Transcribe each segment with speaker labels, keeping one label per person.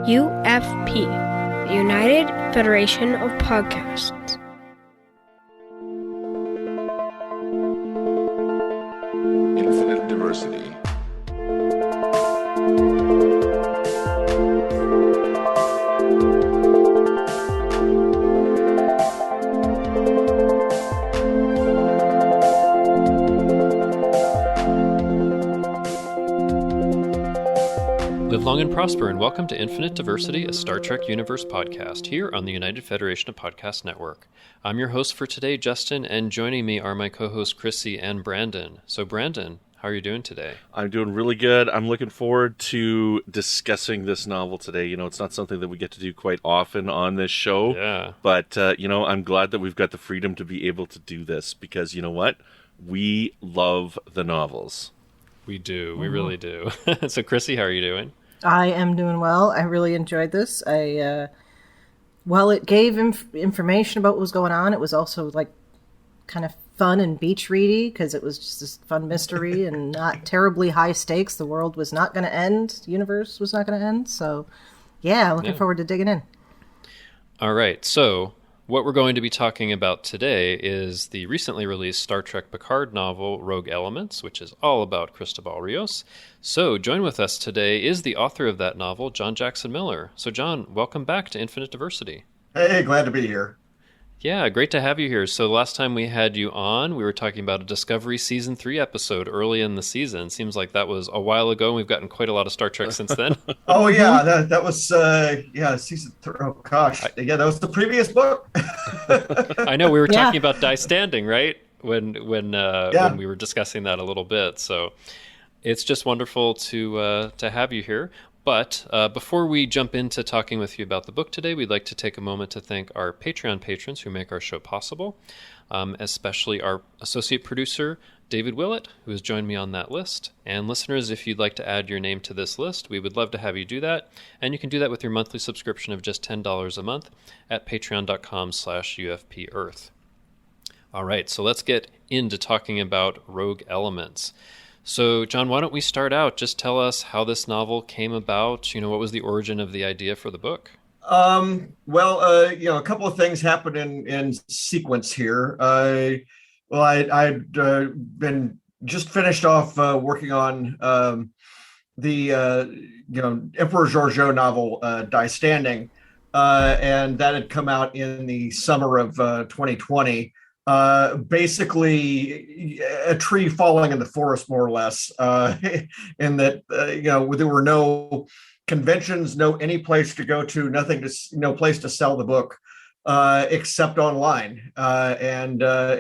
Speaker 1: UFP, the United Federation of Podcasts.
Speaker 2: Infinite diversity.
Speaker 3: Live long and prosper, and welcome to Infinite Diversity, a Star Trek Universe podcast here on the United Federation of Podcast Network. I'm your host for today, Justin, and joining me are my co-hosts Chrissy and Brandon. So Brandon, how are you doing today?
Speaker 4: I'm doing really good. I'm looking forward to discussing this novel today. You know, it's not something that we get to do quite often on this show.
Speaker 3: Yeah.
Speaker 4: But, I'm glad that we've got the freedom to be able to do this because, you know what? We love the novels.
Speaker 3: We do. We really do. So Chrissy, how are you doing?
Speaker 5: I am doing well. I really enjoyed this. While it gave information about what was going on, it was also like kind of fun and beach ready because it was just this fun mystery and not terribly high stakes. The world was not going to end. The universe was not going to end. So, yeah, looking forward to digging in.
Speaker 3: All right. So what we're going to be talking about today is the recently released Star Trek Picard novel, Rogue Elements, which is all about Cristobal Rios. So join with us today is the author of that novel, John Jackson Miller. So John, welcome back to Infinite Diversity.
Speaker 6: Hey, glad to be here.
Speaker 3: Yeah, great to have you here. So last time we had you on, we were talking about a Discovery Season 3 episode early in the season. Seems like that was a while ago, and we've gotten quite a lot of Star Trek since then.
Speaker 6: Oh, yeah, that was, Season 3. Oh, gosh. That was the previous book.
Speaker 3: I know, we were talking about Die Standing, right? When we were discussing that a little bit. So it's just wonderful to have you here. But before we jump into talking with you about the book today, we'd like to take a moment to thank our Patreon patrons who make our show possible, especially our associate producer, David Willett, who has joined me on that list. And listeners, if you'd like to add your name to this list, we would love to have you do that. And you can do that with your monthly subscription of just $10 a month at patreon.com/UFPEarth. All right, so let's get into talking about Rogue Elements. So, John, why don't we start out? Just tell us how this novel came about. What was the origin of the idea for the book?
Speaker 6: A couple of things happened in sequence here. I'd been just finished off working on the Emperor Georgiou novel, Die Standing, and that had come out in the summer of 2020. Basically a tree falling in the forest, more or less, in that, there were no conventions, any place to go to, no place to sell the book, except online.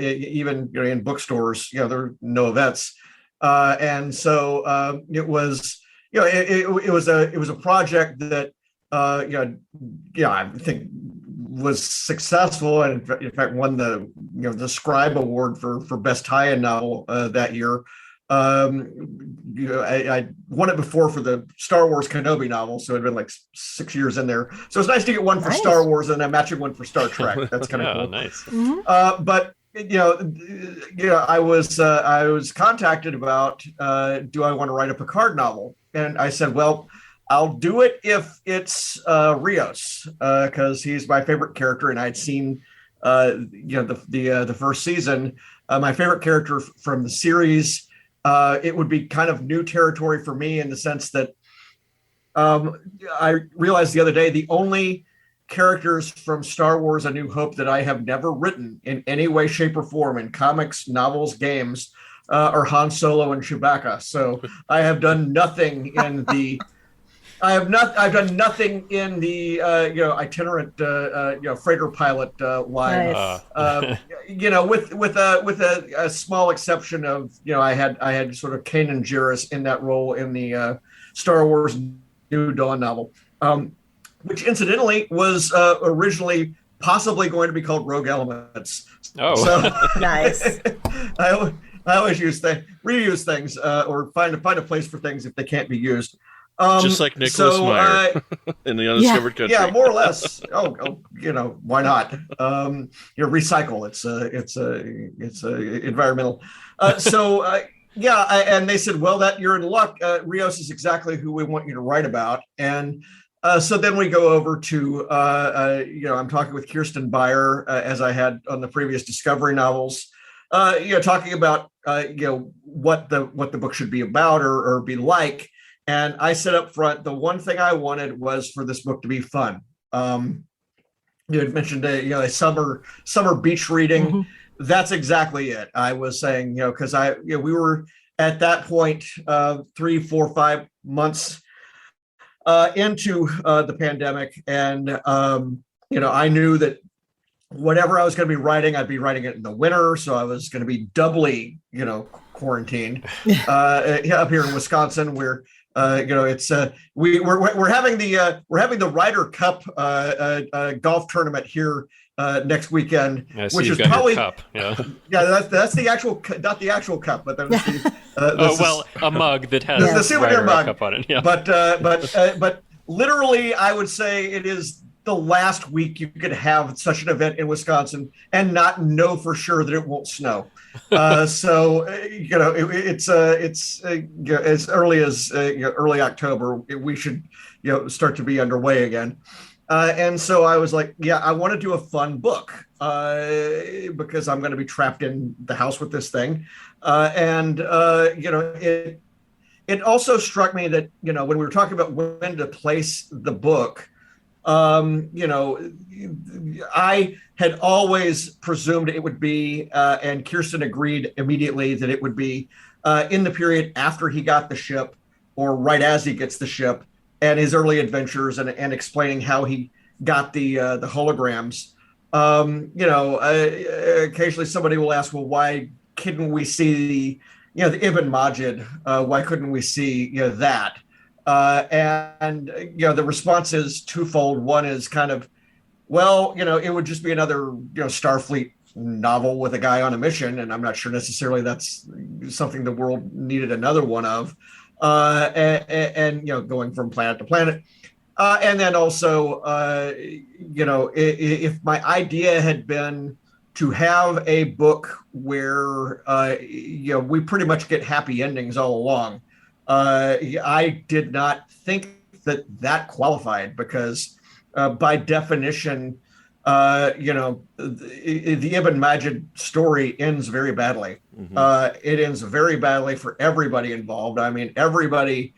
Speaker 6: Even in bookstores, there were no events. And so it was a project that, I think was successful, and in fact won the Scribe Award for best tie-in novel that year. I won it before for the Star Wars Kenobi novel, so it'd been like 6 years in there. So it's nice to get one for Star Wars and a matching one for Star Trek. That's kind of cool.
Speaker 3: Nice.
Speaker 5: Mm-hmm.
Speaker 6: But I was contacted about do I want to write a Picard novel, and I said, well, I'll do it if it's Rios, because he's my favorite character, and I'd seen the first season. My favorite character from the series. It would be kind of new territory for me in the sense that I realized the other day the only characters from Star Wars: A New Hope that I have never written in any way, shape, or form in comics, novels, games are Han Solo and Chewbacca. So I have done nothing in the. I've done nothing in the itinerant freighter pilot line.
Speaker 5: Nice.
Speaker 6: With a small exception of I had sort of Kanan Jarrus in that role in the Star Wars New Dawn novel, which incidentally was originally possibly going to be called Rogue Elements.
Speaker 3: Oh,
Speaker 6: so,
Speaker 5: Nice.
Speaker 6: I always reuse things or find a place for things if they can't be used.
Speaker 4: Just like Nicholas Meyer in the Undiscovered Country.
Speaker 6: Yeah, more or less. Why not? Recycle. It's environmental. And they said, well, that you're in luck. Rios is exactly who we want you to write about. And So then we go over to, I'm talking with Kirsten Beyer, as I had on the previous Discovery novels, talking about, what the book should be about or be like. And I said up front, the one thing I wanted was for this book to be fun. You had mentioned, a summer beach reading. Mm-hmm. That's exactly it. I was saying, because we were at that point, 3, 4, 5 months into the pandemic. And, I knew that whatever I was going to be writing, I'd be writing it in the winter. So I was going to be doubly, quarantined up here in Wisconsin, where, it's we're having the Ryder Cup golf tournament here next weekend, which is probably
Speaker 3: cup. Yeah,
Speaker 6: that's the actual, not the actual cup, but that was
Speaker 3: a mug that has
Speaker 6: the souvenir mug
Speaker 3: cup on it. Yeah,
Speaker 6: but literally, I would say it is the last week you could have such an event in Wisconsin and not know for sure that it won't snow. So it's as early as early October, we should start to be underway again. And so I was like, I want to do a fun book because I'm going to be trapped in the house with this thing. It also struck me that, when we were talking about when to place the book, I had always presumed it would be, and Kirsten agreed immediately that it would be in the period after he got the ship or right as he gets the ship, and his early adventures and explaining how he got the holograms. Occasionally somebody will ask, well, why couldn't we see the Ibn Majid? Why couldn't we see that? The response is twofold. One is kind of, it would just be another Starfleet novel with a guy on a mission, and I'm not sure necessarily that's something the world needed another one of. Going from planet to planet. And then also, if my idea had been to have a book where, we pretty much get happy endings all along, I did not think that qualified because by definition, the Ibn Majid story ends very badly. Mm-hmm. It ends very badly for everybody involved. I mean, everybody,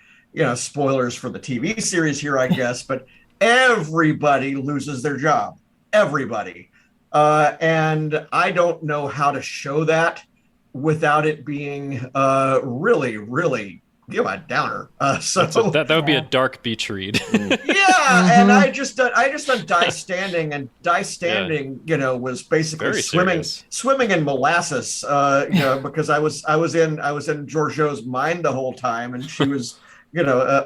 Speaker 6: spoilers for the TV series here, I guess, but everybody loses their job. Everybody. And I don't know how to show that without it being really, really a downer.
Speaker 3: That would be a dark beach read.
Speaker 6: And I just done Die Standing, and Die Standing, was basically swimming in molasses. Because I was in Giorgio's mind the whole time, and she was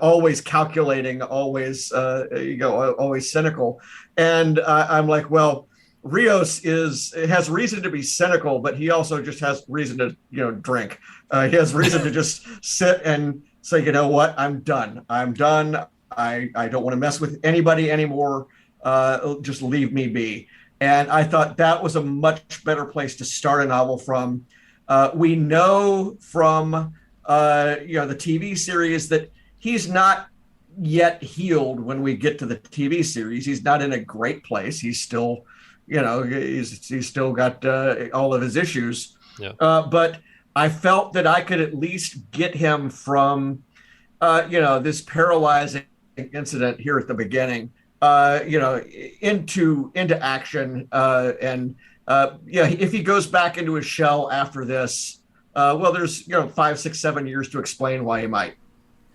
Speaker 6: always calculating, always always cynical, and I'm like, well, Rios has reason to be cynical, but he also just has reason to drink. He has reason to just sit and say, what, I'm done. I don't want to mess with anybody anymore. Just leave me be. And I thought that was a much better place to start a novel from. We know from the TV series that he's not yet healed when we get to the TV series. He's not in a great place. He's still he's still got all of his issues. Yeah. But I felt that I could at least get him from, this paralyzing incident here at the beginning, into action. If he goes back into his shell after this, there's 5, 6, 7 years to explain why he might.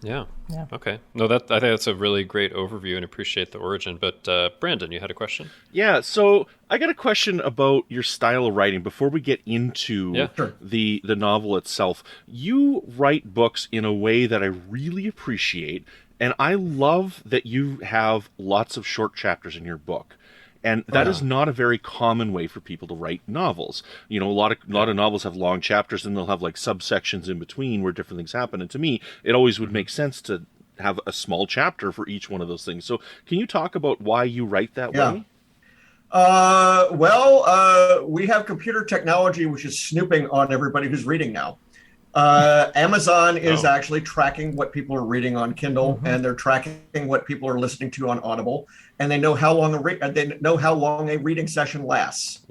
Speaker 3: Yeah. Okay. No, I think that's a really great overview and appreciate the origin. But Brandon, you had a question?
Speaker 4: Yeah. So I got a question about your style of writing before we get into the novel itself. You write books in a way that I really appreciate, and I love that you have lots of short chapters in your book. And that is not a very common way for people to write novels. A lot of novels have long chapters, and they'll have like subsections in between where different things happen. And to me, it always would make sense to have a small chapter for each one of those things. So can you talk about why you write that way?
Speaker 6: We have computer technology which is snooping on everybody who's reading now. Amazon is actually tracking what people are reading on Kindle, and they're tracking what people are listening to on Audible, and they know how long a reading session lasts.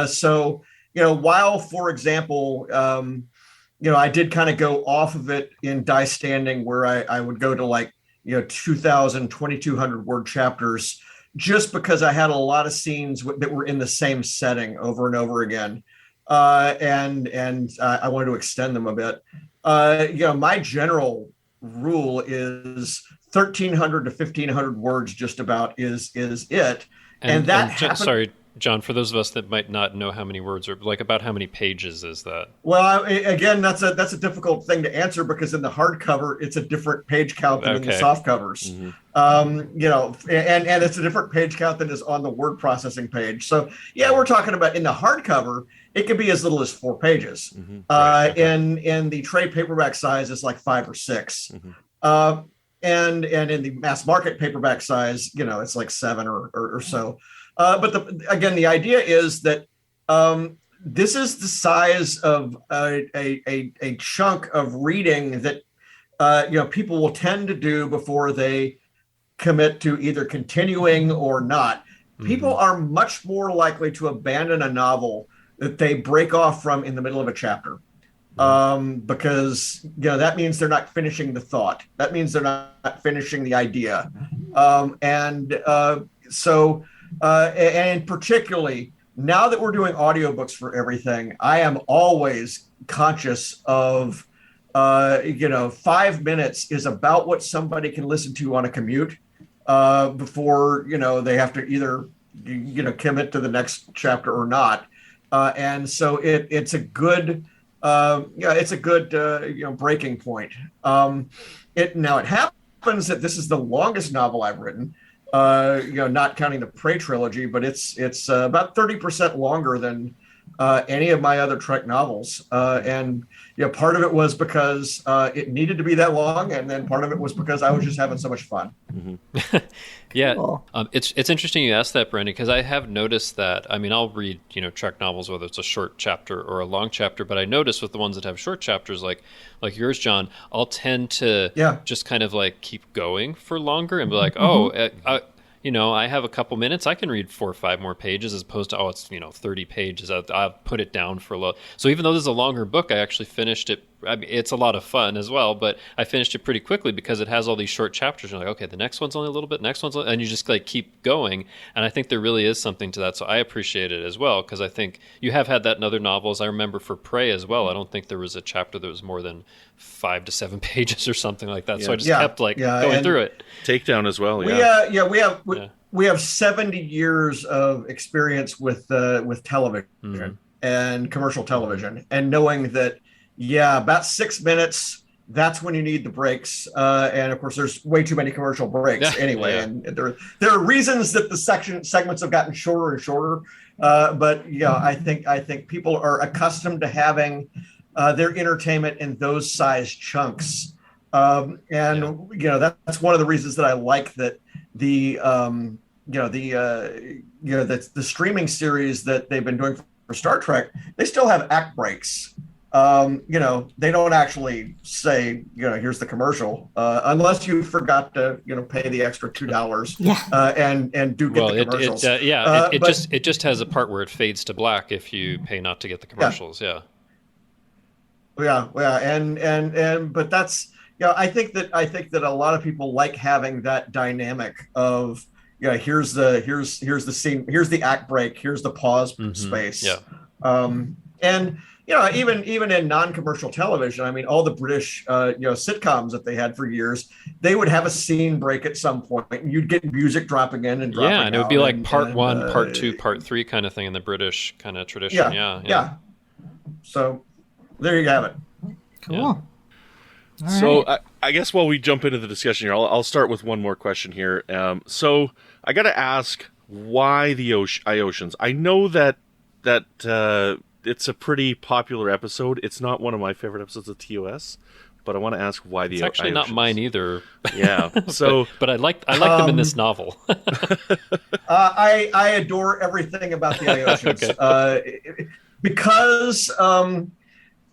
Speaker 6: So while, for example, I did kind of go off of it in die standing, where I would go to like 2,000, 2,200 word chapters, just because I had a lot of scenes that were in the same setting over and over again. And I wanted to extend them a bit. My general rule is 1,300 to 1,500 words just about is it. And
Speaker 3: sorry, John, for those of us that might not know how many words are, like, about how many pages is that?
Speaker 6: Well, again, that's a difficult thing to answer, because in the hardcover, it's a different page count than in the soft covers. And it's a different page count than is on the word processing page. So we're talking about, in the hardcover, it could be as little as 4 pages. In the trade paperback size, it's like 5 or 6. And in the mass market paperback size, it's like 7 or so. But the idea is that this is the size of a chunk of reading that people will tend to do before they commit to either continuing or not. People are much more likely to abandon a novel that they break off from in the middle of a chapter, because that means they're not finishing the thought. That means they're not finishing the idea, and particularly now that we're doing audiobooks for everything, I am always conscious of, 5 minutes is about what somebody can listen to on a commute before, they have to either, commit to the next chapter or not. And so it's a good, breaking point. It happens that this is the longest novel I've written. Not counting the Prey trilogy, but it's about 30% longer than any of my other Trek novels. And part of it was because it needed to be that long, and then part of it was because I was just having so much fun.
Speaker 3: Cool. It's interesting you asked that, Brendan, because I have noticed that. I mean, I'll read Trek novels, whether it's a short chapter or a long chapter, but I notice with the ones that have short chapters, like yours, John, I'll tend to just kind of like keep going for longer and be like, I have a couple minutes, I can read 4 or 5 more pages, as opposed to, it's 30 pages. I'll put it down for a little. So even though this is a longer book, I actually finished it. I mean, it's a lot of fun as well, but I finished it pretty quickly because it has all these short chapters. You're like, okay, the next one's only a little bit, and you just like keep going. And I think there really is something to that. So I appreciate it as well, because I think you have had that in other novels. I remember for Prey as well, I don't think there was a chapter that was more than 5 to 7 pages or something like that. So I just kept going through it.
Speaker 4: Takedown as well.
Speaker 6: We have 70 years of experience with television and commercial television, and knowing that, about 6 minutes, that's when you need the breaks. And of course, there's way too many commercial breaks anyway. And there are reasons that the segments have gotten shorter and shorter. But I think people are accustomed to having their entertainment in those size chunks. That's one of the reasons that I like that the streaming series that they've been doing for Star Trek, they still have act breaks. They don't actually say, here's the commercial, unless you forgot to, pay the extra $2 and do get the commercials.
Speaker 3: It just has a part where it fades to black if you pay not to get the commercials.
Speaker 6: But that's, I think that a lot of people like having that dynamic of, here's the scene, here's the act break, here's the pause space. Even in non-commercial television, I mean, all the British sitcoms that they had for years, they would have a scene break at some point, and you'd get music dropping in and dropping out.
Speaker 3: And it would be like part 1, part 2, part 3 kind of thing in the British kind of tradition.
Speaker 6: So there you have it.
Speaker 5: Cool.
Speaker 4: So I guess while we jump into the discussion here, I'll start with one more question here. So I got to ask, why the Iosians? I know that it's a pretty popular episode. It's not one of my favorite episodes of TOS, but I want to ask why the Iosians.
Speaker 3: It's actually not mine either.
Speaker 4: Yeah. So,
Speaker 3: but I like them in this novel.
Speaker 6: I adore everything about the Iosians. Because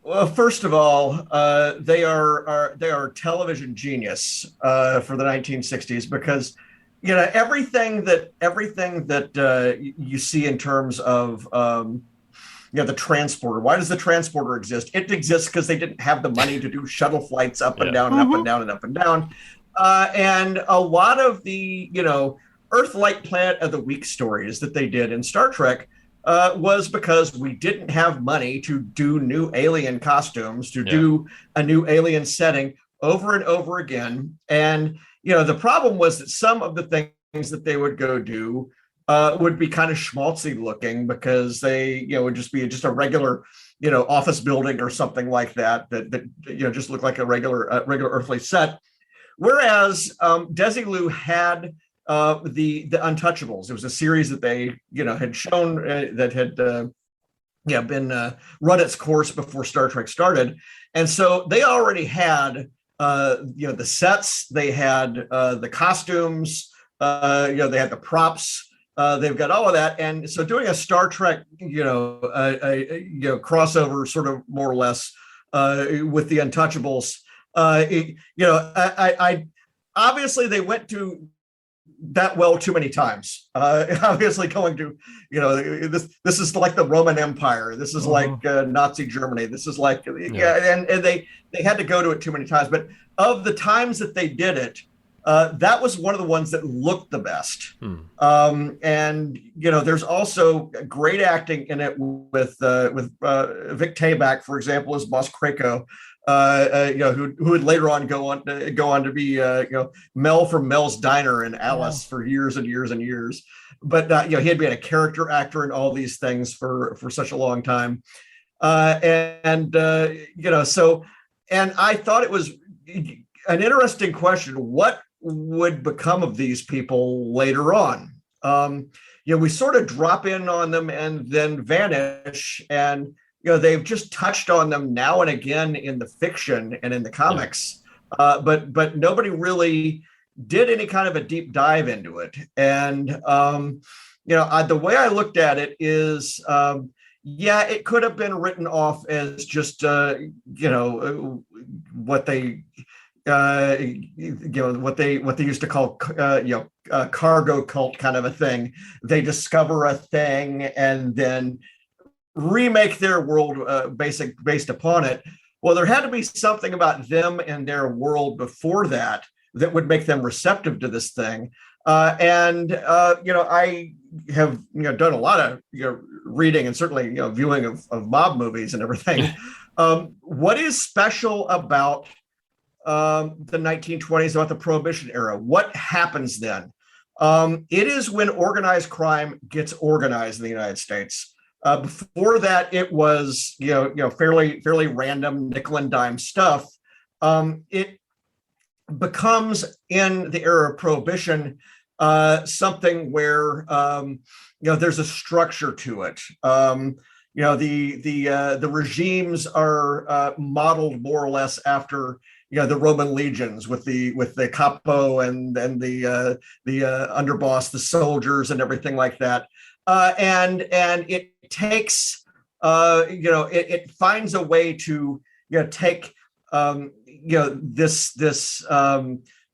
Speaker 6: Well, first of all, they are television genius for the 1960s, because everything that you see in terms of the transporter. Why does the transporter exist? It exists because they didn't have the money to do shuttle flights up and down and up and down and up and down. And a lot of the Earth Light Planet of the Week stories that they did in Star Trek was because we didn't have money to do new alien costumes, to do a new alien setting over and over again. And the problem was that some of the things that they would go do would be kind of schmaltzy looking, because they would just be just a regular office building or something like that just looked like a regular earthly set. Whereas Desilu had the Untouchables. It was a series that they had shown that had been run its course before Star Trek started, and so they already had the sets, they had the costumes, they had the props. They've got all of that, and so doing a Star Trek, crossover, sort of more or less, with the Untouchables, I obviously they went to that well too many times. Obviously, going to this is like the Roman Empire. This is like Nazi Germany. This is like and they had to go to it too many times. But of the times that they did it, that was one of the ones that looked the best. And there's also great acting in it with Vic Tayback, for example, as Boss Krako, who would later on go on to be Mel from Mel's Diner and Alice for years and years and years. But he had been a character actor in all these things for such a long time, and I thought it was an interesting question. What would become of these people later on? We sort of drop in on them and then vanish, and they've just touched on them now and again in the fiction and in the comics, but nobody really did any kind of a deep dive into it. And the way I looked at it is, it could have been written off as just what they what they used to call cargo cult kind of a thing. They discover a thing and then remake their world based upon it. Well, there had to be something about them and their world before that would make them receptive to this thing. I have done a lot of reading and certainly viewing of mob movies and everything. What is special about the 1920s, about the Prohibition era? What happens then? It is when organized crime gets organized in the United States. Before that, it was fairly random nickel and dime stuff. It becomes, in the era of Prohibition, something where there's a structure to it. The regimes are modeled more or less after the Roman legions, with the capo and the underboss, the soldiers, and everything like that. And it takes it finds a way to take this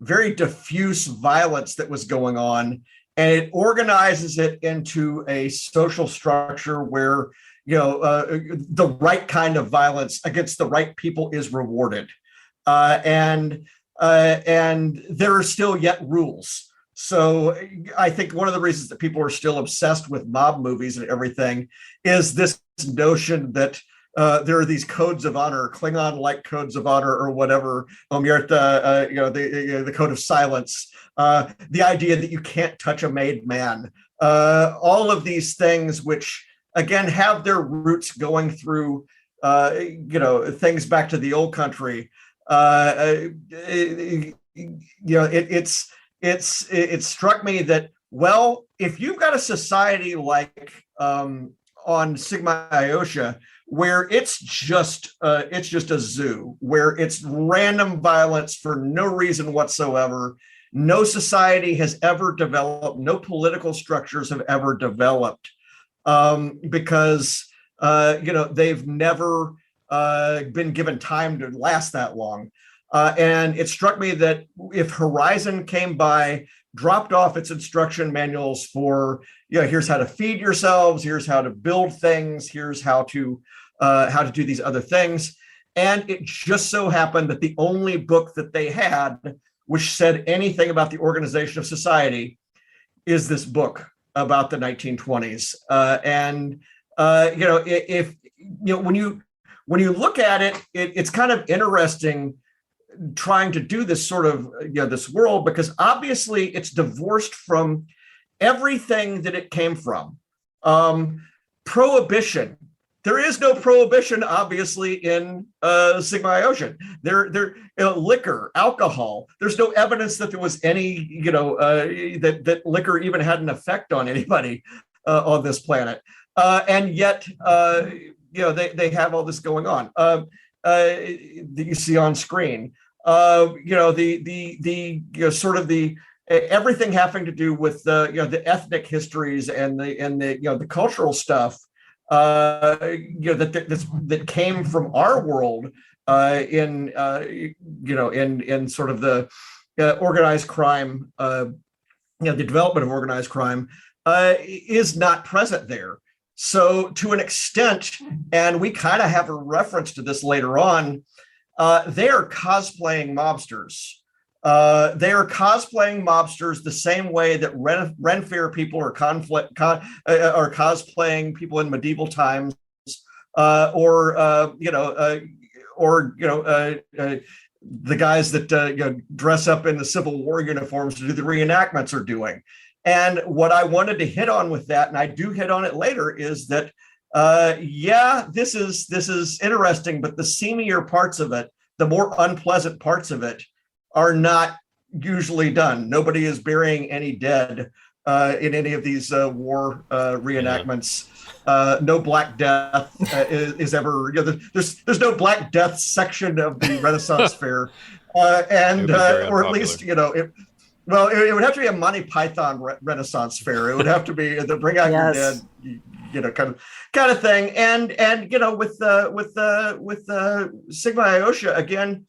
Speaker 6: very diffuse violence that was going on, and it organizes it into a social structure where the right kind of violence against the right people is rewarded, and there are still yet rules. So I think one of the reasons that people are still obsessed with mob movies and everything is this notion that there are these codes of honor, Klingon-like codes of honor, or whatever. The code of silence, the idea that you can't touch a made man. All of these things, which again have their roots going through, things back to the old country. It struck me that, well, if you've got a society like on Sigma Iosha, where it's just a zoo, where it's random violence for no reason whatsoever, no society has ever developed, no political structures have ever developed, because they've never been given time to last that long. And it struck me that if Horizon came by, dropped off its instruction manuals for, here's how to feed yourselves, here's how to build things, here's how to do these other things. And it just so happened that the only book that they had which said anything about the organization of society is this book about the 1920s. When you look at it, it's kind of interesting trying to do this sort of, this world, because obviously it's divorced from everything that it came from. Prohibition. There is no prohibition, obviously, in Sigma Ocean. Liquor, alcohol. There's no evidence that there was any, that liquor even had an effect on anybody on this planet. And yet, they have all this going on that you see on screen. Everything having to do with the ethnic histories and the cultural stuff. That came from our world in sort of the organized crime, the development of organized crime is not present there. So to an extent, and we kind of have a reference to this later on, they are cosplaying mobsters. They are cosplaying mobsters the same way that Renfair people are cosplaying people in medieval times, or the guys that dress up in the Civil War uniforms to do the reenactments are doing. And what I wanted to hit on with that, and I do hit on it later, is that this is interesting, but the seamier parts of it, the more unpleasant parts of it, are not usually done. Nobody is burying any dead in any of these war reenactments. No Black Death is ever. There's no Black Death section of the Renaissance Fair, or at least it would have to be a Monty Python Renaissance Fair. It would have to be the Bring Out Your Dead, kind of thing. And with Sigma Iosha again.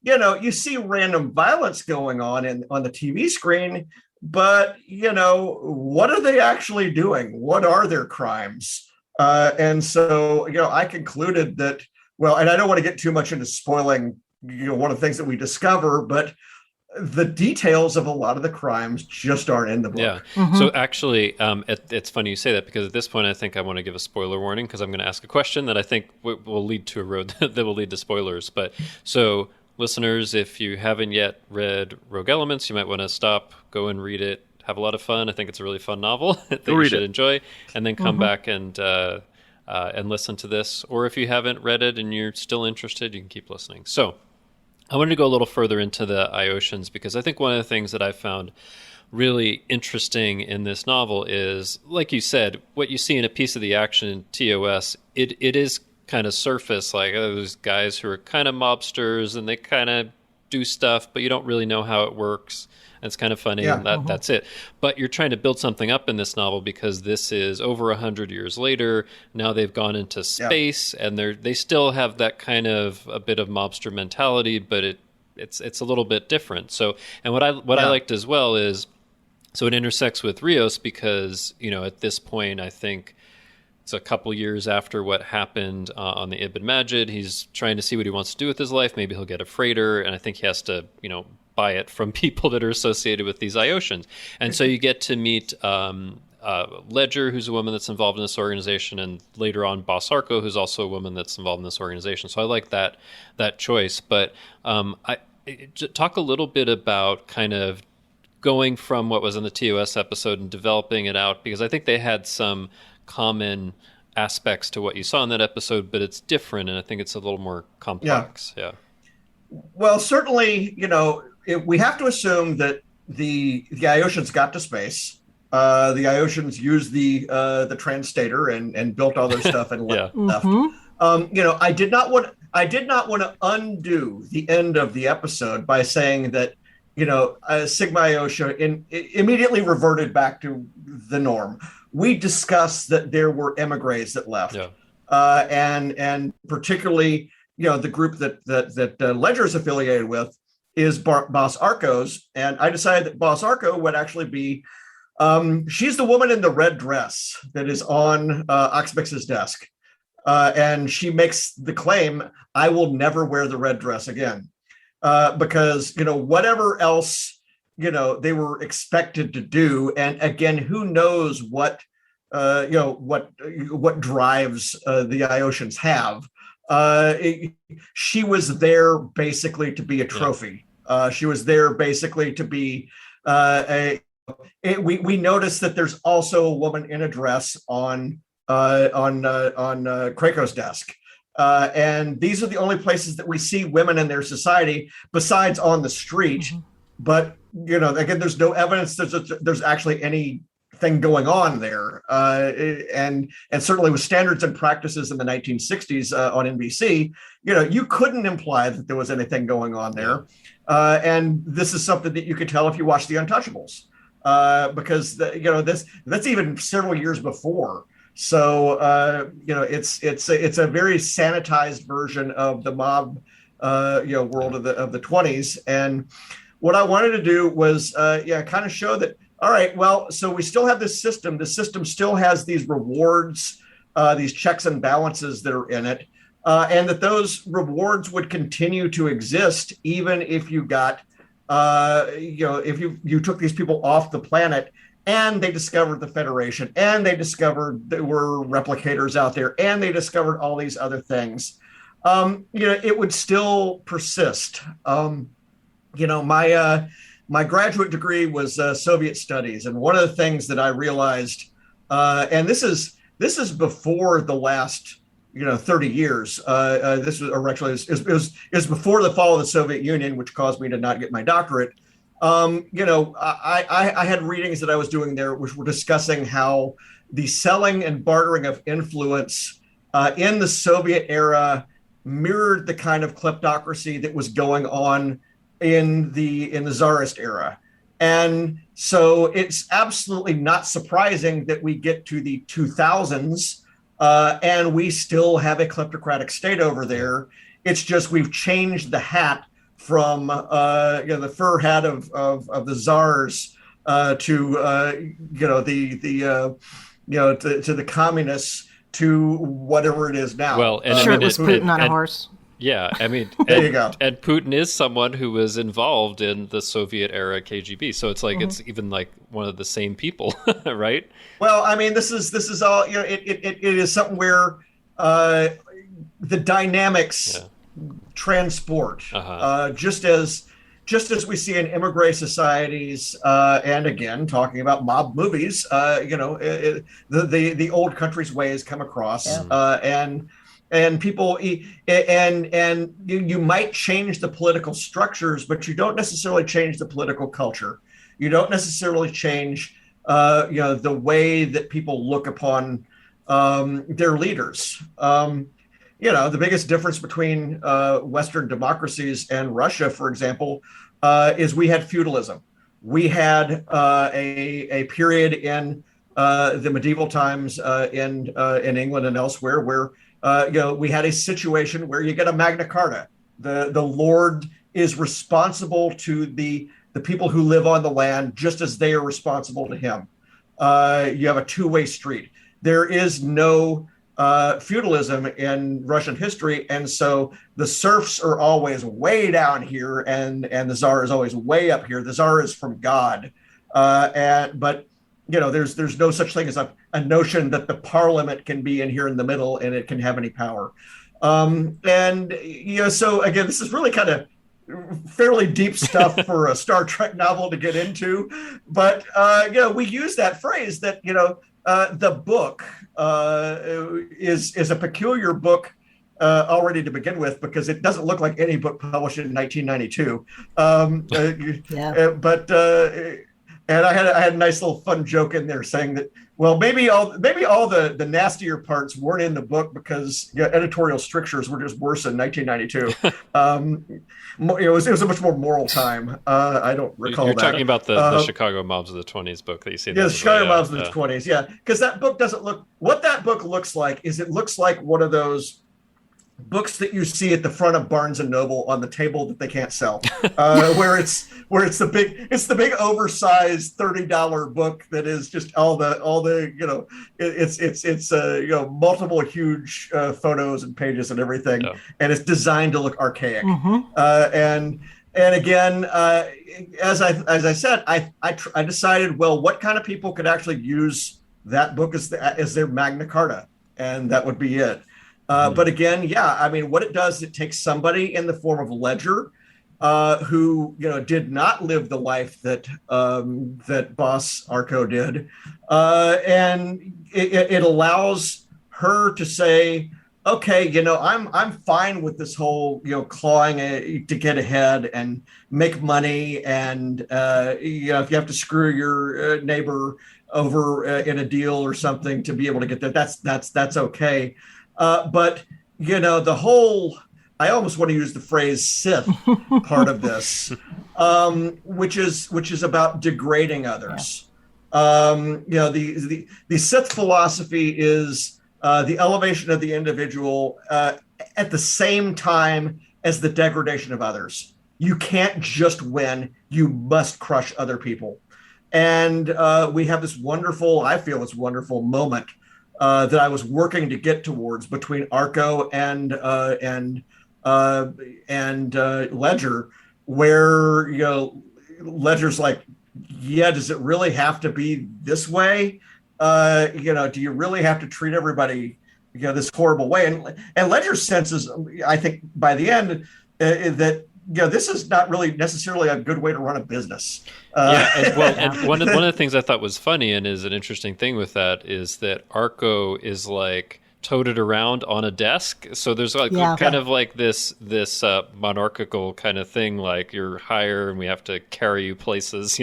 Speaker 6: You see random violence going on the TV screen, but, what are they actually doing? What are their crimes? And so, I concluded that, and I don't want to get too much into spoiling, one of the things that we discover, but the details of a lot of the crimes just aren't in the book.
Speaker 3: Yeah. Mm-hmm. So actually, it's funny you say that, because at this point, I think I want to give a spoiler warning, because I'm going to ask a question that I think will lead to a road that will lead to spoilers. But so... listeners, if you haven't yet read Rogue Elements, you might want to stop, go and read it, have a lot of fun. I think it's a really fun novel that you should enjoy, and then come back and listen to this. Or if you haven't read it and you're still interested, you can keep listening. So I wanted to go a little further into the Ioshians, because I think one of the things that I found really interesting in this novel is, like you said, what you see in A Piece of the Action in TOS, it is kind of surface, like those guys who are kind of mobsters and they kind of do stuff, but you don't really know how it works. And it's kind of funny, and that's it. But you're trying to build something up in this novel, because this is over 100 years later. Now they've gone into space, and they still have that kind of a bit of mobster mentality, but it's a little bit different. So, and what I liked as well is, so it intersects with Rios, because at this point, I think it's a couple years after what happened on the Ibn Majid. He's trying to see what he wants to do with his life. Maybe he'll get a freighter, and I think he has to, buy it from people that are associated with these Ioshians. And so you get to meet Ledger, who's a woman that's involved in this organization, and later on Boss Arco, who's also a woman that's involved in this organization. So I like that choice. But talk a little bit about kind of going from what was in the TOS episode and developing it out, because I think they had some common aspects to what you saw in that episode, but it's different, and I think it's a little more complex. Yeah.
Speaker 6: Well, certainly, we have to assume that the Ioshians got to space. The Ioshians used the translator and built all their stuff and left. I did not want to undo the end of the episode by saying that Sigma Iosha immediately reverted back to the norm. We discussed that there were emigres that left. and particularly, the group that Ledger is affiliated with is Boss Arco's, and I decided that Boss Arco would actually be. She's the woman in the red dress that is on Oxmix's desk, and she makes the claim, "I will never wear the red dress again," because whatever else they were expected to do, and again, who knows what what drives the Iosians have. She was there basically to be a trophy. She was there basically to be we noticed that there's also a woman in a dress on Krako's desk, and these are the only places that we see women in their society besides on the street. Mm-hmm. But again, there's no evidence there's actually anything going on there, and certainly with standards and practices in the 1960s on NBC, you couldn't imply that there was anything going on there, and this is something that you could tell if you watch The Untouchables. Because that's even several years before. So it's a very sanitized version of the mob world of the 20s. And what I wanted to do was kind of show that, all right, well, so we still have this system. The system still has these rewards, these checks and balances that are in it, and that those rewards would continue to exist even if you got if you took these people off the planet and they discovered the Federation and they discovered there were replicators out there and they discovered all these other things, it would still persist. My graduate degree was Soviet studies, and one of the things that I realized, and this is before the last 30 years. This was, or actually, it was before the fall of the Soviet Union, which caused me to not get my doctorate. I had readings that I was doing there, which were discussing how the selling and bartering of influence in the Soviet era mirrored the kind of kleptocracy that was going on in the Tsarist era. And so it's absolutely not surprising that we get to the 2000s and we still have a kleptocratic state over there. It's just we've changed the hat from the fur hat of the czars to the communists to whatever it is now.
Speaker 5: Well, and it was Putin on a horse.
Speaker 3: Yeah, I mean,
Speaker 6: there you go.
Speaker 3: And Putin is someone who was involved in the Soviet era KGB, so it's like it's even like one of the same people, right?
Speaker 6: Well, I mean, this is all it is something where the dynamics transport, just as we see in immigrant societies, and again talking about mob movies, the old country's ways come across, and people and you might change the political structures, but you don't necessarily change the political culture. You don't necessarily change the way that people look upon their leaders. The biggest difference between Western democracies and Russia, for example, is we had feudalism. We had a period in the medieval times in England and elsewhere where we had a situation where you get a Magna Carta. The Lord is responsible to the people who live on the land just as they are responsible to him. You have a two-way street. There is no feudalism in Russian history, and so the serfs are always way down here, and the Tsar is always way up here. The Tsar is from God, but there's no such thing as a notion that the parliament can be in here in the middle and it can have any power. So again, this is really kind of fairly deep stuff for a Star Trek novel to get into, but we use that phrase that the book is a peculiar book already to begin with, because it doesn't look like any book published in 1992. And I had a nice little fun joke in there saying that, well, maybe all the nastier parts weren't in the book because editorial strictures were just worse in 1992. It was a much more moral time. I don't recall.
Speaker 3: You're
Speaker 6: that.
Speaker 3: Talking about the Chicago Mobs of the 20s book that you see.
Speaker 6: Yeah, the Chicago Mobs of the 20s. Yeah, because that book doesn't look. What that book looks like is it looks like one of those books that you see at the front of Barnes and Noble on the table that they can't sell, where it's the big oversized $30 book that is just all the it's multiple huge photos and pages and everything, and it's designed to look archaic. And again, as I said, I decided, well, what kind of people could actually use that book as their Magna Carta, and that would be it. But again, I mean, what it does, it takes somebody in the form of Ledger, who did not live the life that Boss Arco did, and it allows her to say, okay, I'm fine with this whole clawing to get ahead and make money, and if you have to screw your neighbor over in a deal or something to be able to get there, that's okay. But the whole, I almost want to use the phrase Sith part of this, which is about degrading others. The Sith philosophy is the elevation of the individual at the same time as the degradation of others. You can't just win; you must crush other people. And we have this wonderful moment that I was working to get towards between Arco and Ledger, where Ledger's like, does it really have to be this way? Do you really have to treat everybody this horrible way? And Ledger's sense is, I think, by the end, that this is not really necessarily a good way to run a business.
Speaker 3: And one of the things I thought was funny and is an interesting thing with that is that Arco is like toted around on a desk. So there's kind of like this monarchical kind of thing, like you're higher and we have to carry you places,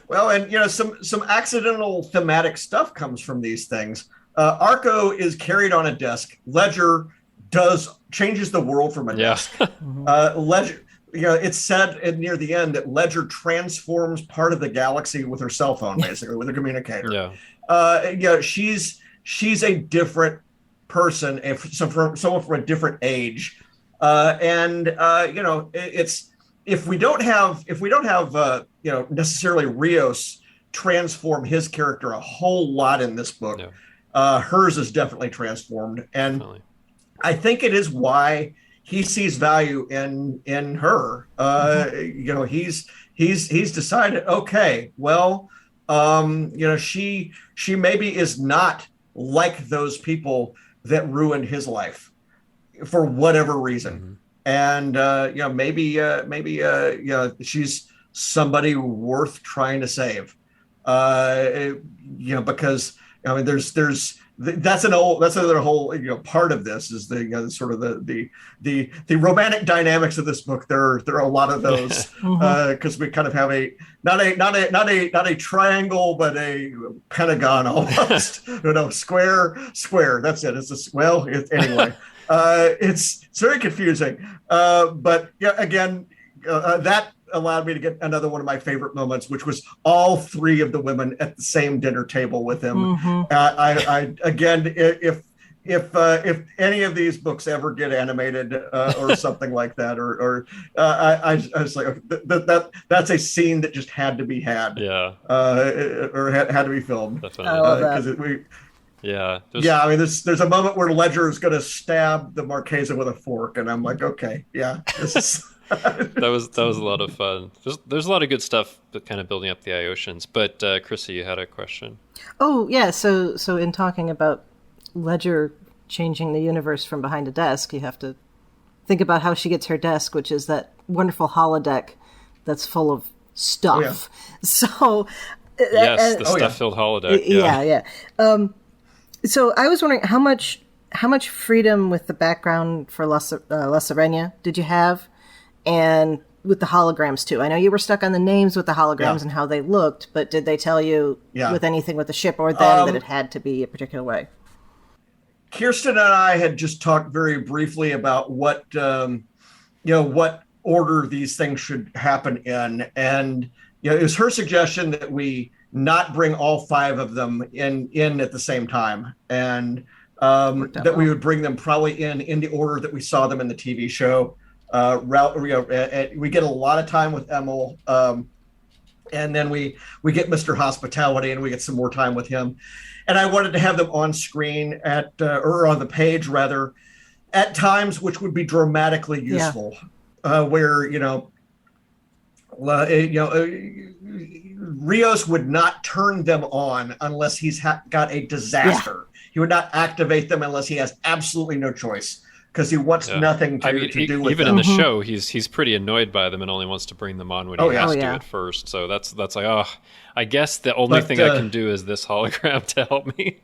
Speaker 3: Well, and some accidental thematic stuff comes from these things. Arco is carried on a desk. Ledger changes the world from a desk. Ledger, it's said near the end that Ledger transforms part of the galaxy with her cell phone, basically, with a communicator. She's a different person, someone from a different age, it's if we don't have necessarily Rios transform his character a whole lot in this book, hers is definitely transformed, and I think it is why he sees value in her. He's decided, okay, well, she maybe is not like those people that ruined his life for whatever reason, and maybe she's somebody worth trying to save. Because I mean, that's another whole part of this is the sort of the romantic dynamics of this book. There are a lot of those because we kind of have not a triangle but a pentagon almost. Square. That's it. Anyway. It's very confusing. But again, that allowed me to get another one of my favorite moments, which was all three of the women at the same dinner table with him. I again, if any of these books ever get animated or something like that, I was like, that's a scene that just had to be had, or had to be filmed. Definitely. I love
Speaker 6: that. I mean, there's a moment where Ledger is going to stab the Marchesa with a fork, and I'm like, okay, this is.
Speaker 3: that was a lot of fun. There's a lot of good stuff, but kind of building up the Iosians. But Chrissie, you had a question.
Speaker 5: Oh yeah, so in talking about Ledger changing the universe from behind a desk, you have to think about how she gets her desk, which is that wonderful holodeck that's full of stuff. So
Speaker 3: yes, the stuff-filled holodeck.
Speaker 5: So I was wondering how much freedom with the background for La Sirena did you have? And with the holograms too? I know you were stuck on the names with the holograms
Speaker 6: Yeah.
Speaker 5: and how they looked, but did they tell you
Speaker 6: Yeah.
Speaker 5: with anything with the ship or them that it had to be a particular way?
Speaker 6: Kirsten and I had just talked very briefly about what what order these things should happen in, and it was her suggestion that we not bring all 5 of them in at the same time, and that we would bring them probably in the order that we saw them in the TV show. We get a lot of time with Emil, and then we get Mr. Hospitality, and we get some more time with him. And I wanted to have them on screen or on the page rather, at times which would be dramatically useful, where Rios would not turn them on unless he's got a disaster. Yeah. He would not activate them unless he has absolutely no choice, because he wants nothing to do with
Speaker 3: even
Speaker 6: them.
Speaker 3: in the show, he's pretty annoyed by them and only wants to bring them on when he has to at first. So that's like, I guess the only thing I can do is this hologram to help me.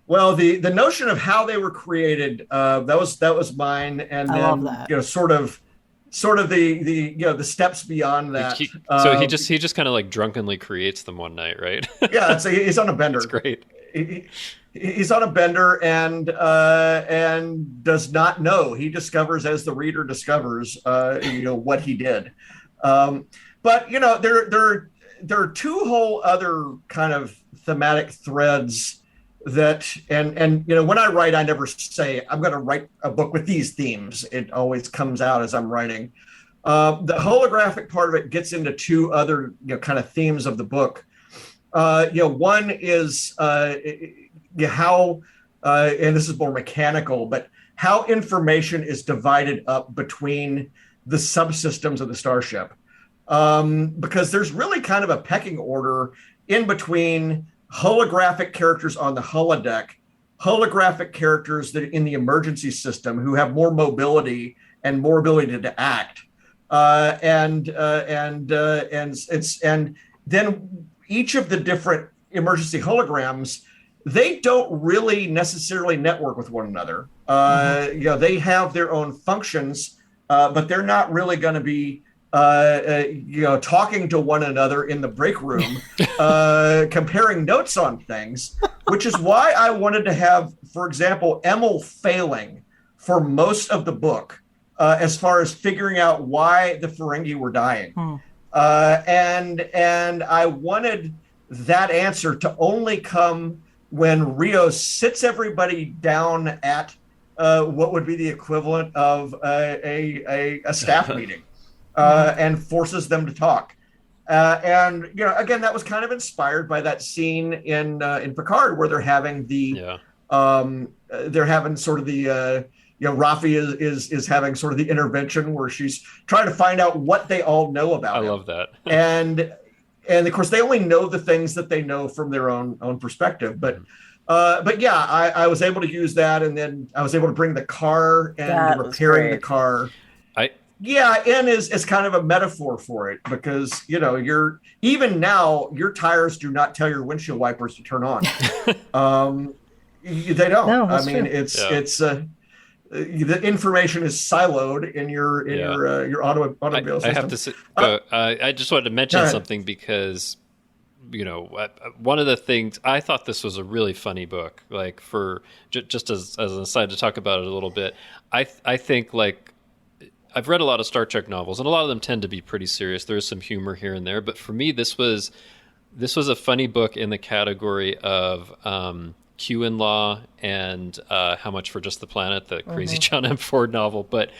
Speaker 6: Well, the notion of how they were created, that was mine, and
Speaker 5: I love that.
Speaker 6: Sort of the steps beyond that.
Speaker 3: So he just kind of like drunkenly creates them one night, right?
Speaker 6: Yeah, he's on a bender.
Speaker 3: That's great.
Speaker 6: He's on a bender and does not know. He discovers as the reader discovers, what he did. But there are 2 whole other kind of thematic threads that, and when I write, I never say I'm going to write a book with these themes. It always comes out as I'm writing. The holographic part of it gets into 2 other kind of themes of the book. One is how, and this is more mechanical, but how information is divided up between the subsystems of the starship. Because there's really kind of a pecking order in between holographic characters on the holodeck, holographic characters that in the emergency system who have more mobility and more ability to act, and then each of the different emergency holograms, they don't really necessarily network with one another. They have their own functions, but they're not really going to be talking to one another in the break room, comparing notes on things, which is why I wanted to have, for example, Emil failing for most of the book, as far as figuring out why the Ferengi were dying. And I wanted that answer to only come when Rios sits everybody down at what would be the equivalent of a staff meeting. And forces them to talk. And again, that was kind of inspired by that scene in Picard where they're having sort of the Rafi is having sort of the intervention where she's trying to find out what they all know about him.
Speaker 3: I love that.
Speaker 6: and of course they only know the things that they know from their own perspective. But yeah, I was able to use that, and then I was able to bring the car and the repairing the car. Yeah, N is kind of a metaphor for it, because you're even now your tires do not tell your windshield wipers to turn on. They don't.
Speaker 5: No,
Speaker 6: I mean,
Speaker 5: true.
Speaker 6: it's the information is siloed in your automobile system.
Speaker 3: I have to say, I just wanted to mention something because one of the things, I thought this was a really funny book. Like, for just as an aside to talk about it a little bit, I think, like, I've read a lot of Star Trek novels, and a lot of them tend to be pretty serious. There's some humor here and there, but for me, this was a funny book in the category of Q-in-Law and How Much for Just the Planet, the Crazy John M. Ford novel. But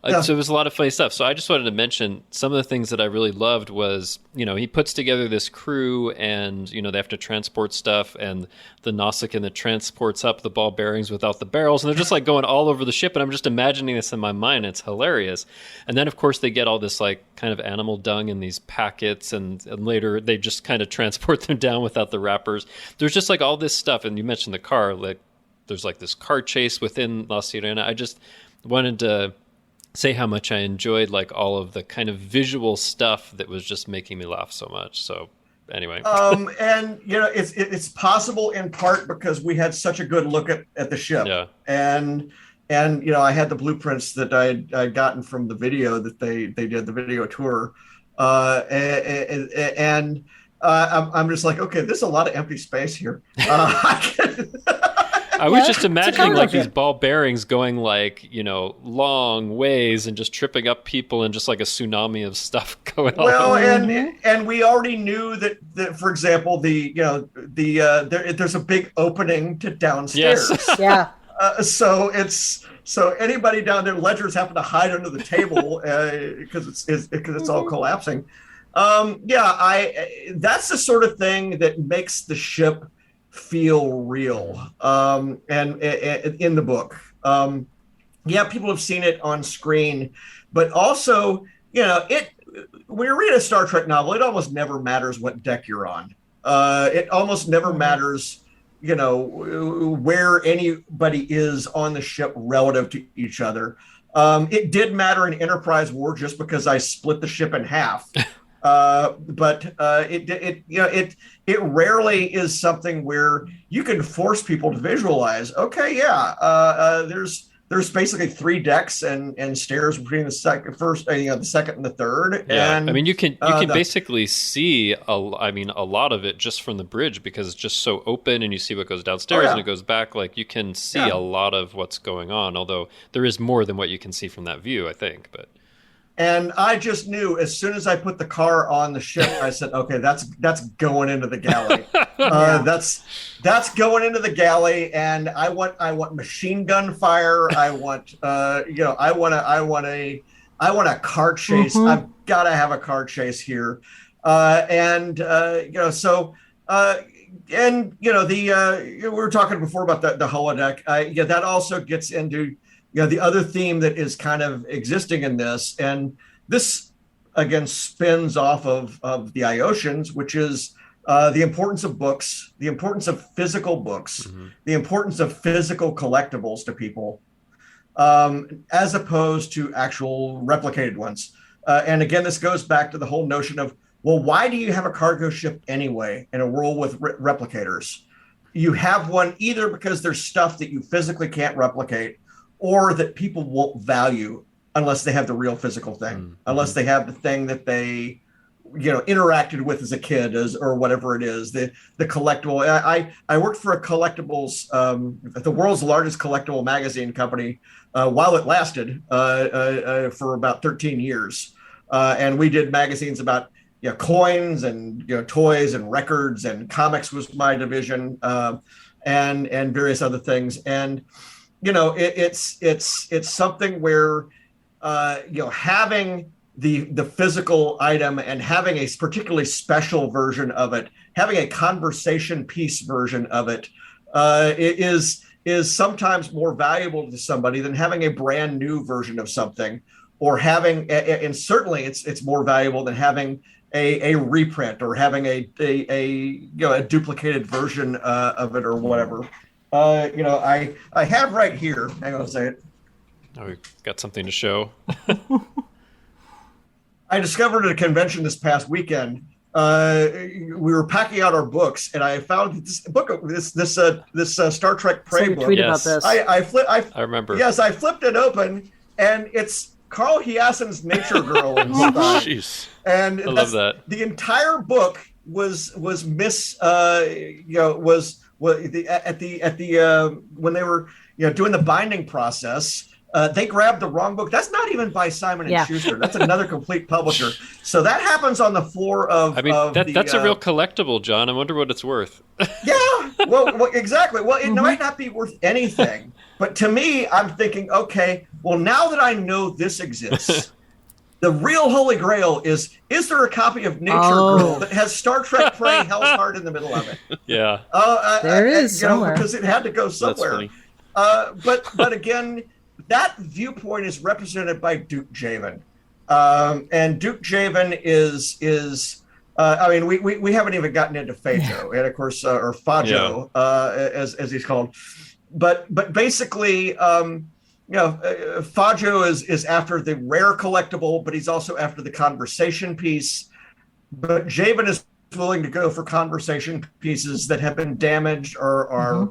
Speaker 3: so it was a lot of funny stuff. So I just wanted to mention some of the things that I really loved was, he puts together this crew, and, they have to transport stuff, and the Nausicaan that transports up the ball bearings without the barrels, and they're just like going all over the ship, and I'm just imagining this in my mind. It's hilarious. And then, of course, they get all this like kind of animal dung in these packets, and later they just kind of transport them down without the wrappers. There's just like all this stuff, and you mentioned the car, like there's like this car chase within La Sirena. I just wanted to say how much I enjoyed like all of the kind of visual stuff that was just making me laugh so much. So anyway,
Speaker 6: and it's possible in part because we had such a good look at the ship, and And I had the blueprints that I'd gotten from the video that they did the video tour, and I'm just like, okay, there's a lot of empty space here.
Speaker 3: I was just imagining like these ball bearings going like, long ways and just tripping up people and just like a tsunami of stuff going on.
Speaker 6: Well, and we already knew that for example, there's a big opening to downstairs.
Speaker 3: Yes.
Speaker 5: Yeah.
Speaker 6: So anybody down there, ledgers happen to hide under the table because it's all collapsing. That's the sort of thing that makes the ship feel real. And in the book, people have seen it on screen, but also, when you read a Star Trek novel, it almost never matters what deck you're on. It almost never matters, where anybody is on the ship relative to each other. It did matter in Enterprise War just because I split the ship in half. But it rarely is something where you can force people to visualize. Okay, there's basically 3 decks and stairs between the second and the third.
Speaker 3: Yeah,
Speaker 6: and
Speaker 3: I mean you can basically see a lot of it just from the bridge because it's just so open, and you see what goes downstairs and it goes back. Like you can see a lot of what's going on, although there is more than what you can see from that view, I think. But.
Speaker 6: And I just knew as soon as I put the car on the ship, I said, "Okay, that's going into the galley. That's going into the galley." And I want machine gun fire. I want I want a car chase. I've got to have a car chase here. We were talking before about the holodeck. That also gets into the other theme that is kind of existing in this, and this again spins off of the Iosians, which is the importance of books, the importance of physical books, the importance of physical collectibles to people, as opposed to actual replicated ones. And again, this goes back to the whole notion of, well, why do you have a cargo ship anyway in a world with replicators? You have one either because there's stuff that you physically can't replicate, or that people won't value unless they have the real physical thing, unless they have the thing that they, interacted with as a kid, or whatever it is, the collectible. I worked for a collectibles, the world's largest collectible magazine company, while it lasted, for about 13 years. And we did magazines about coins and toys and records, and comics was my division, and various other things. And it's something where having the physical item and having a particularly special version of it, having a conversation piece version of it, is sometimes more valuable to somebody than having a brand new version of something, or having, and certainly it's more valuable than having a reprint or having a duplicated version of it or whatever. I have right here. Hang on a second.
Speaker 3: Oh, we got something to show.
Speaker 6: I discovered at a convention this past weekend. We were packing out our books, and I found this book, this Star Trek Prey book.
Speaker 5: Yes. About this.
Speaker 6: I
Speaker 3: remember.
Speaker 6: Yes, I flipped it open, and it's Carl Hiaasen's Nature Girl.
Speaker 3: Jeez.
Speaker 6: And
Speaker 3: I love that.
Speaker 6: The entire book was when they were doing the binding process, they grabbed the wrong book. That's not even by Simon and Schuster. That's another complete publisher. So that happens on the floor of. I mean,
Speaker 3: that's a real collectible, John. I wonder what it's worth.
Speaker 6: Yeah, well, exactly. Well, it might not be worth anything, but to me, I'm thinking, okay, well, now that I know this exists. The real holy grail is there a copy of Nature Girl that has Star Trek Prey Hell's Heart in the middle of it?
Speaker 3: Yeah.
Speaker 5: There is somewhere.
Speaker 6: Because it had to go somewhere. But again, that viewpoint is represented by Duke Javen. And Duke Javen is we haven't even gotten into Fajo, and of course, or Fajo, as he's called. But basically, Fajo is after the rare collectible, but he's also after the conversation piece. But Javen is willing to go for conversation pieces that have been damaged or are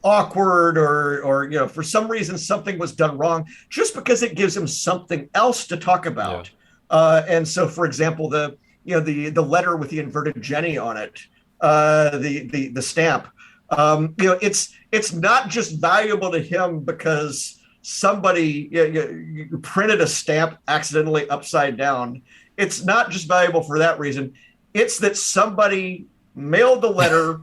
Speaker 6: awkward or for some reason something was done wrong, just because it gives him something else to talk about. And so, for example, the letter with the inverted Jenny on it, the stamp, it's not just valuable to him because somebody you printed a stamp accidentally upside down. It's not just valuable for that reason. It's that somebody mailed the letter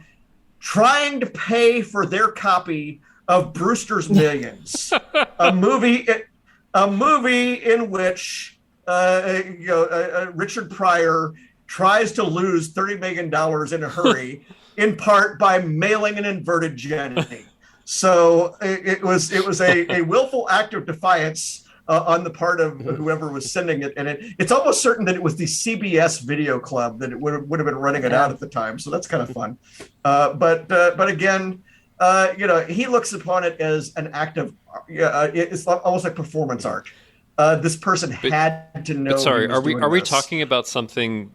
Speaker 6: trying to pay for their copy of Brewster's Millions, a movie in which Richard Pryor tries to lose $30 million in a hurry, in part by mailing an inverted Jenny. So it was a willful act of defiance on the part of whoever was sending it, and it's almost certain that it was the CBS Video Club that it would have been running it out at the time. So that's kind of fun. But again, he looks upon it as an act of it's almost like performance art. This person had to know.
Speaker 3: But sorry, are we talking about something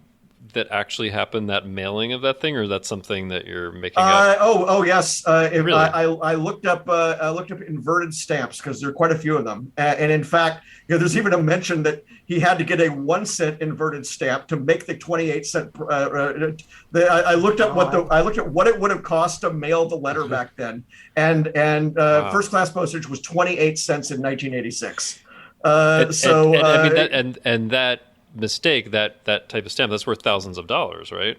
Speaker 3: that actually happened, that mailing of that thing, or that's something that you're making up?
Speaker 6: Oh yes.
Speaker 3: Really?
Speaker 6: I looked up inverted stamps because there are quite a few of them, and in fact, there's even a mention that he had to get a 1 cent inverted stamp to make the 28 cent. I looked at what it would have cost to mail the letter back then, and wow. First class postage was 28 cents in 1986.
Speaker 3: That mistake, that type of stamp, that's worth thousands of dollars, right?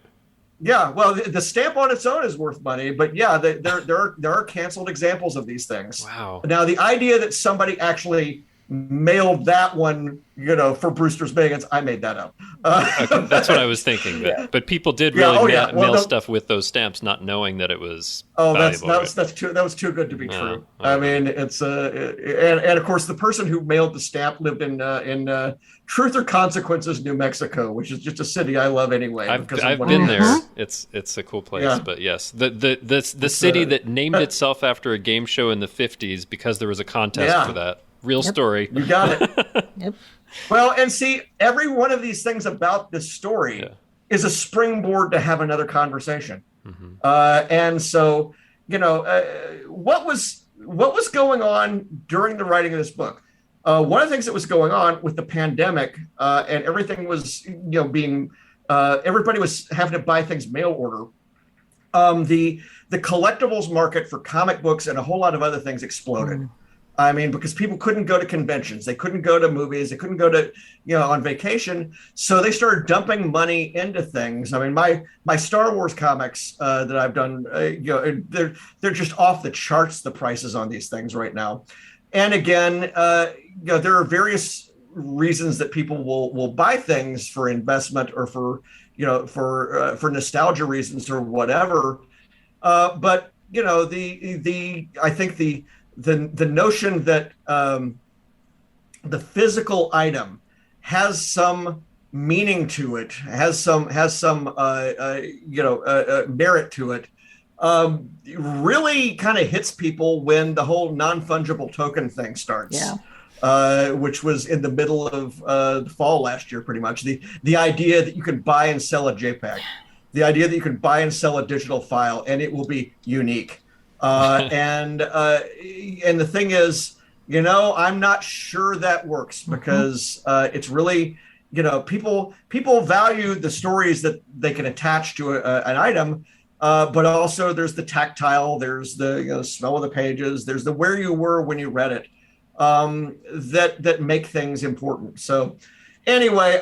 Speaker 6: Yeah, well, the stamp on its own is worth money, but yeah, there are canceled examples of these things.
Speaker 3: Wow.
Speaker 6: Now, the idea that somebody actually mailed that one, for Brewster's Millions, I made that up.
Speaker 3: Okay, that's what I was thinking. But people did really mail stuff with those stamps, not knowing that it was. Oh, valuable,
Speaker 6: that was too good to be true.
Speaker 3: Okay.
Speaker 6: I mean, it's and of course the person who mailed the stamp lived in Truth or Consequences, New Mexico, which is just a city I love anyway.
Speaker 3: I've been there. It's a cool place. Yeah. But yes, the city that named itself after a game show in the 50s because there was a contest for that. Real story.
Speaker 6: You got it. Yep. Well, and see, every one of these things about this story is a springboard to have another conversation. Mm-hmm. And so, what was going on during the writing of this book? One of the things that was going on with the pandemic, and everything was, being, everybody was having to buy things mail order. The collectibles market for comic books and a whole lot of other things exploded. I mean, because people couldn't go to conventions, they couldn't go to movies, they couldn't go to, on vacation. So they started dumping money into things. I mean, my Star Wars comics that I've done, they're just off the charts, the prices on these things right now. And again, there are various reasons that people will buy things for investment or for nostalgia reasons or whatever. But I think the notion that the physical item has some meaning to it, has some merit to it, really kind of hits people when the whole non-fungible token thing starts. Yeah. Which was in the middle of the fall last year, pretty much. The idea that you can buy and sell a JPEG, the idea that you can buy and sell a digital file, and it will be unique. And the thing is, I'm not sure that works because it's really, people value the stories that they can attach to an item, but also there's the tactile, there's the smell of the pages, there's the where you were when you read it, that make things important. So anyway,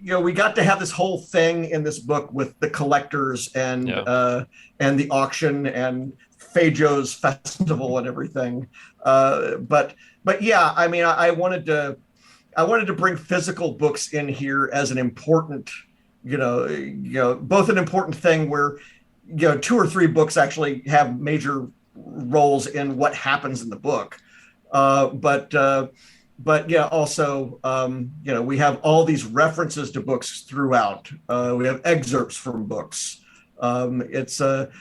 Speaker 6: we got to have this whole thing in this book with the collectors and the auction and Fejo's festival and everything. But yeah, I mean, I wanted to bring physical books in here as an important, both an important thing where, 2 or 3 books actually have major roles in what happens in the book. But yeah, also, we have all these references to books throughout. We have excerpts from books. It's sort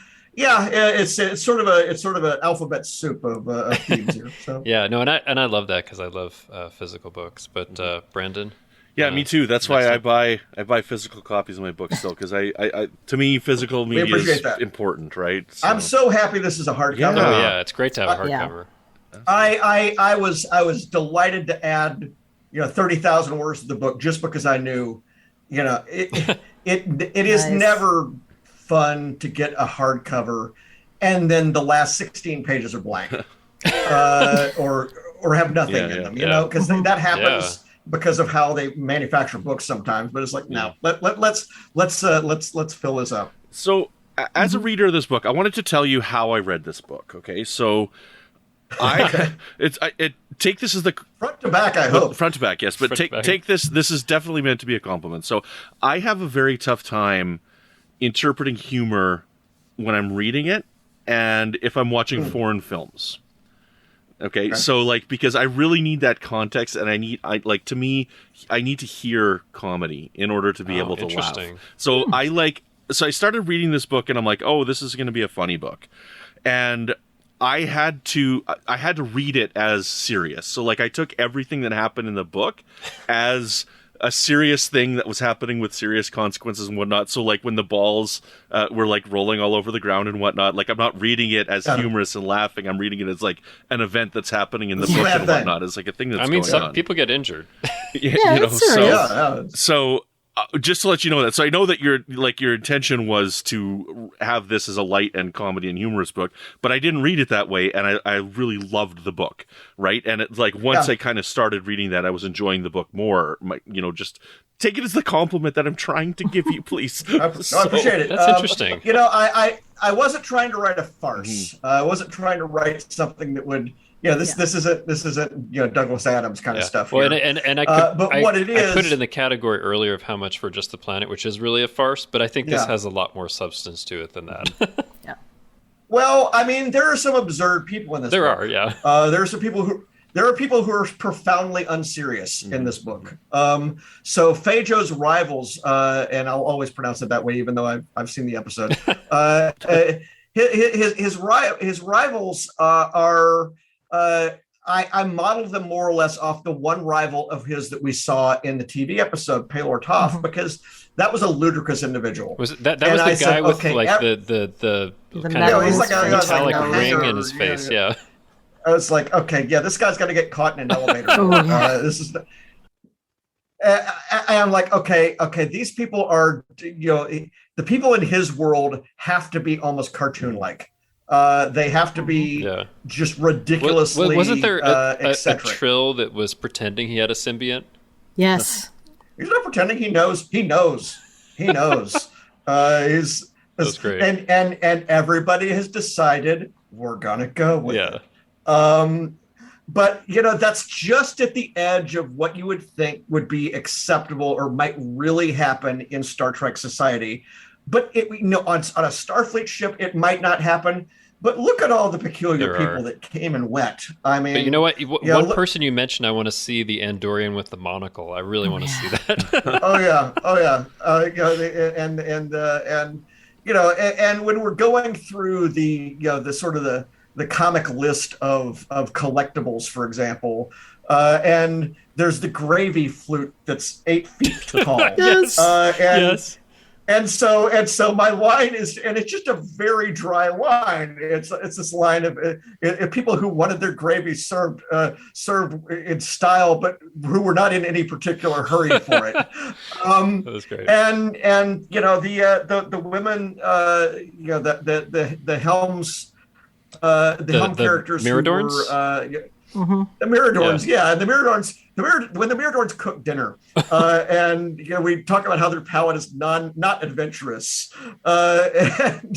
Speaker 6: of an alphabet soup of themes here. So.
Speaker 3: Yeah, no, and I love that because I love physical books. But Brandon.
Speaker 4: Yeah, me too. That's why I buy physical copies of my books still, because I to me physical media is important, right? So.
Speaker 6: I'm so happy this is a hardcover.
Speaker 3: Yeah, it's great to have a hardcover.
Speaker 6: I was delighted to add 30,000 words to the book just because I knew it is never fun to get a hardcover and then the last 16 pages are blank or have nothing in them, because that happens. Because of how they manufacture books sometimes, but it's like, no, let's fill this up.
Speaker 4: So, as a reader of this book, I wanted to tell you how I read this book. Okay, so take this as the
Speaker 6: front to back. I hope
Speaker 4: front to back, yes, but take this. This is definitely meant to be a compliment. So, I have a very tough time interpreting humor when I'm reading it, and if I'm watching foreign films. Okay, so because I really need that context, and I need to hear comedy in order to be able to laugh. So I started reading this book, and I'm like, oh, this is going to be a funny book, and I had to read it as serious. So I took everything that happened in the book as a serious thing that was happening with serious consequences and whatnot. So when the balls were rolling all over the ground and whatnot, I'm not reading it as humorous and laughing. I'm reading it as an event that's happening in the book and whatnot. It's a thing that's going on.
Speaker 3: Some people get injured.
Speaker 4: So just to let you know that. So I know that your intention was to have this as a light and comedy and humorous book, but I didn't read it that way, and I really loved the book, right? And it's once I kind of started reading that, I was enjoying the book more. Just take it as the compliment that I'm trying to give you, please.
Speaker 6: I appreciate it.
Speaker 3: That's interesting.
Speaker 6: I wasn't trying to write a farce. I wasn't trying to write something that would. This isn't Douglas Adams kind of stuff.
Speaker 3: Well,
Speaker 6: here.
Speaker 3: and I put it in the category earlier of How Much for Just the Planet, which is really a farce, but I think this has a lot more substance to it than that.
Speaker 6: Well, I mean, there are some absurd people in this. There
Speaker 3: are, yeah.
Speaker 6: There are people who are profoundly unserious in this book. So Fejo's rivals, and I'll always pronounce it that way, even though I've seen the episode. His rivals are. I modeled them more or less off the one rival of his that we saw in the TV episode, Pelor Toth, because that was a ludicrous individual.
Speaker 3: Was that was the guy with the kind of metallic ring in his face? Yeah.
Speaker 6: I was like, okay, this guy's going to get caught in an elevator. This is. I'm like, okay, these people are, the people in his world have to be almost cartoon-like. They have to be just ridiculously
Speaker 3: wasn't there a
Speaker 6: eccentric.
Speaker 3: Trill that was pretending he had a symbiont?
Speaker 5: Yes.
Speaker 6: He's not pretending he knows. He knows. That's great. And everybody has decided we're gonna go with it. But that's just at the edge of what you would think would be acceptable or might really happen in Star Trek society. But on a Starfleet ship, it might not happen. But look at all the peculiar people that came and went. I mean,
Speaker 3: but you know what? One person you mentioned, I want to see the Andorian with the monocle. I really want to see that.
Speaker 6: Oh yeah. And when we're going through the sort of the comic list of collectibles, for example, and there's the gravy flute that's 8 feet tall.
Speaker 3: Yes. Yes.
Speaker 6: And so my line is, and it's just a very dry line. It's this line of people who wanted their gravy served in style, but who were not in any particular hurry for it.
Speaker 3: That was great.
Speaker 6: And the women, the Helms, the Helm characters,
Speaker 3: Miradorns.
Speaker 6: The Miradorns, and the Miradorns. When the Miradorns cook dinner, and we talk about how their palate is not adventurous, and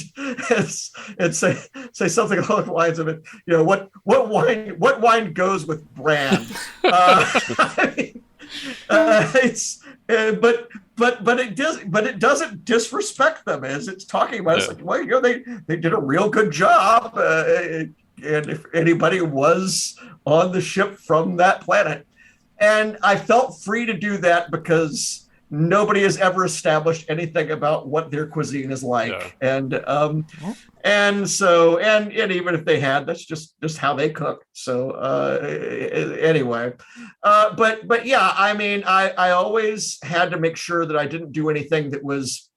Speaker 6: say something along the lines of it. What wine goes with Bran? But it doesn't disrespect them as it's talking about. It's like, well, they did a real good job, and if anybody was on the ship from that planet. And I felt free to do that because nobody has ever established anything about what their cuisine is like. Yeah. And so, and even if they had, that's just how they cook. So anyway, but yeah, I mean, I always had to make sure that I didn't do anything that was,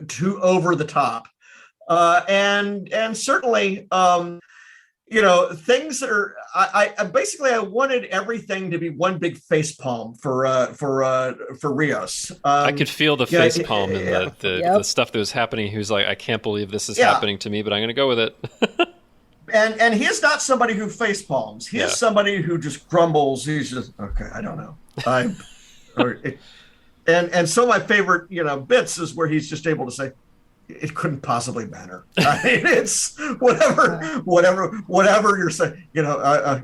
Speaker 6: too over the top. And certainly, things that are, I basically, I wanted everything to be one big face palm for Rios.
Speaker 3: I could feel the face palm and the stuff that was happening. He was like, I can't believe this is happening to me, but I'm going to go with it.
Speaker 6: and he is not somebody who face palms. He is somebody who just grumbles. He's just, okay, I don't know. And some of my favorite, bits is where he's just able to say, it couldn't possibly matter. I mean, it's whatever you're saying,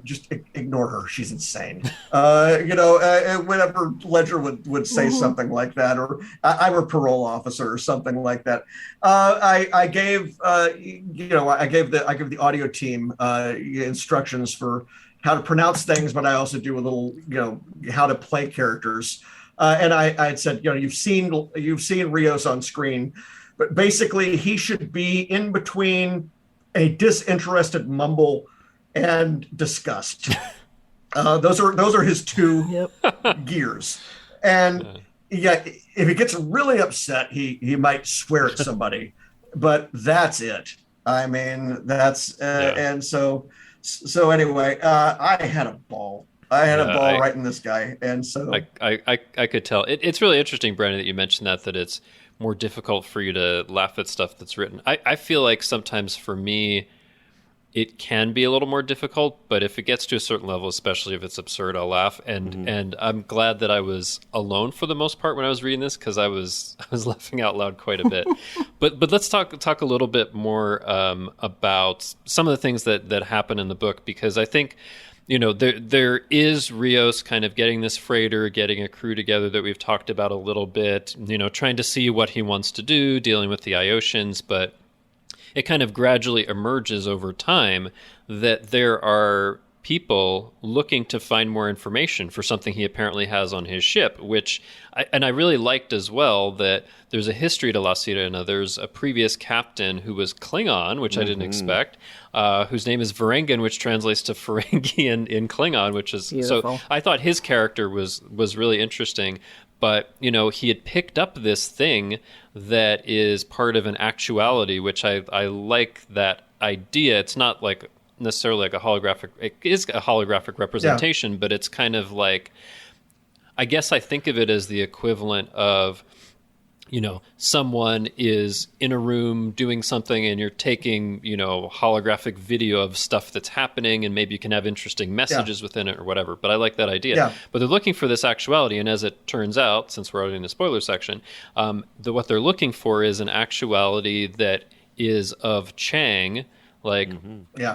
Speaker 6: just ignore her. She's insane. Whenever Ledger would say something like that, or I'm a parole officer or something like that. I gave the audio team instructions for how to pronounce things, but I also do a little, how to play characters. And I had said, you've seen Rios on screen. But basically, he should be in between a disinterested mumble and disgust. Those are his two gears. And if he gets really upset, he might swear at somebody. But that's it. I mean, that's and so anyway, I had a ball. I had a ball writing this guy, and so
Speaker 3: I could tell. It's really interesting, Brandon, that you mentioned that it's more difficult for you to laugh at stuff that's written. I feel like sometimes for me, it can be a little more difficult, but if it gets to a certain level, especially if it's absurd, I'll laugh. And I'm glad that I was alone for the most part when I was reading this, because I was laughing out loud quite a bit. but let's talk a little bit more about some of the things that happen in the book, because I think, there is Rios kind of getting this freighter, getting a crew together that we've talked about a little bit, trying to see what he wants to do, dealing with the Iosians, but it kind of gradually emerges over time that there are people looking to find more information for something he apparently has on his ship, which I really liked as well, that there's a history to La Sirena. There's a previous captain who was Klingon, which I didn't expect, whose name is Varangian, which translates to Ferengi in Klingon, which is beautiful. So I thought his character was really interesting. But, he had picked up this thing that is part of an actuality, which I like that idea. It's not like necessarily like a holographic, it is a holographic representation, but it's kind of like, I guess I think of it as the equivalent of, someone is in a room doing something and you're taking, holographic video of stuff that's happening, and maybe you can have interesting messages within it or whatever. But I like that idea. Yeah. But they're looking for this actuality. And as it turns out, since we're already in the spoiler section, what they're looking for is an actuality that is of Chang, like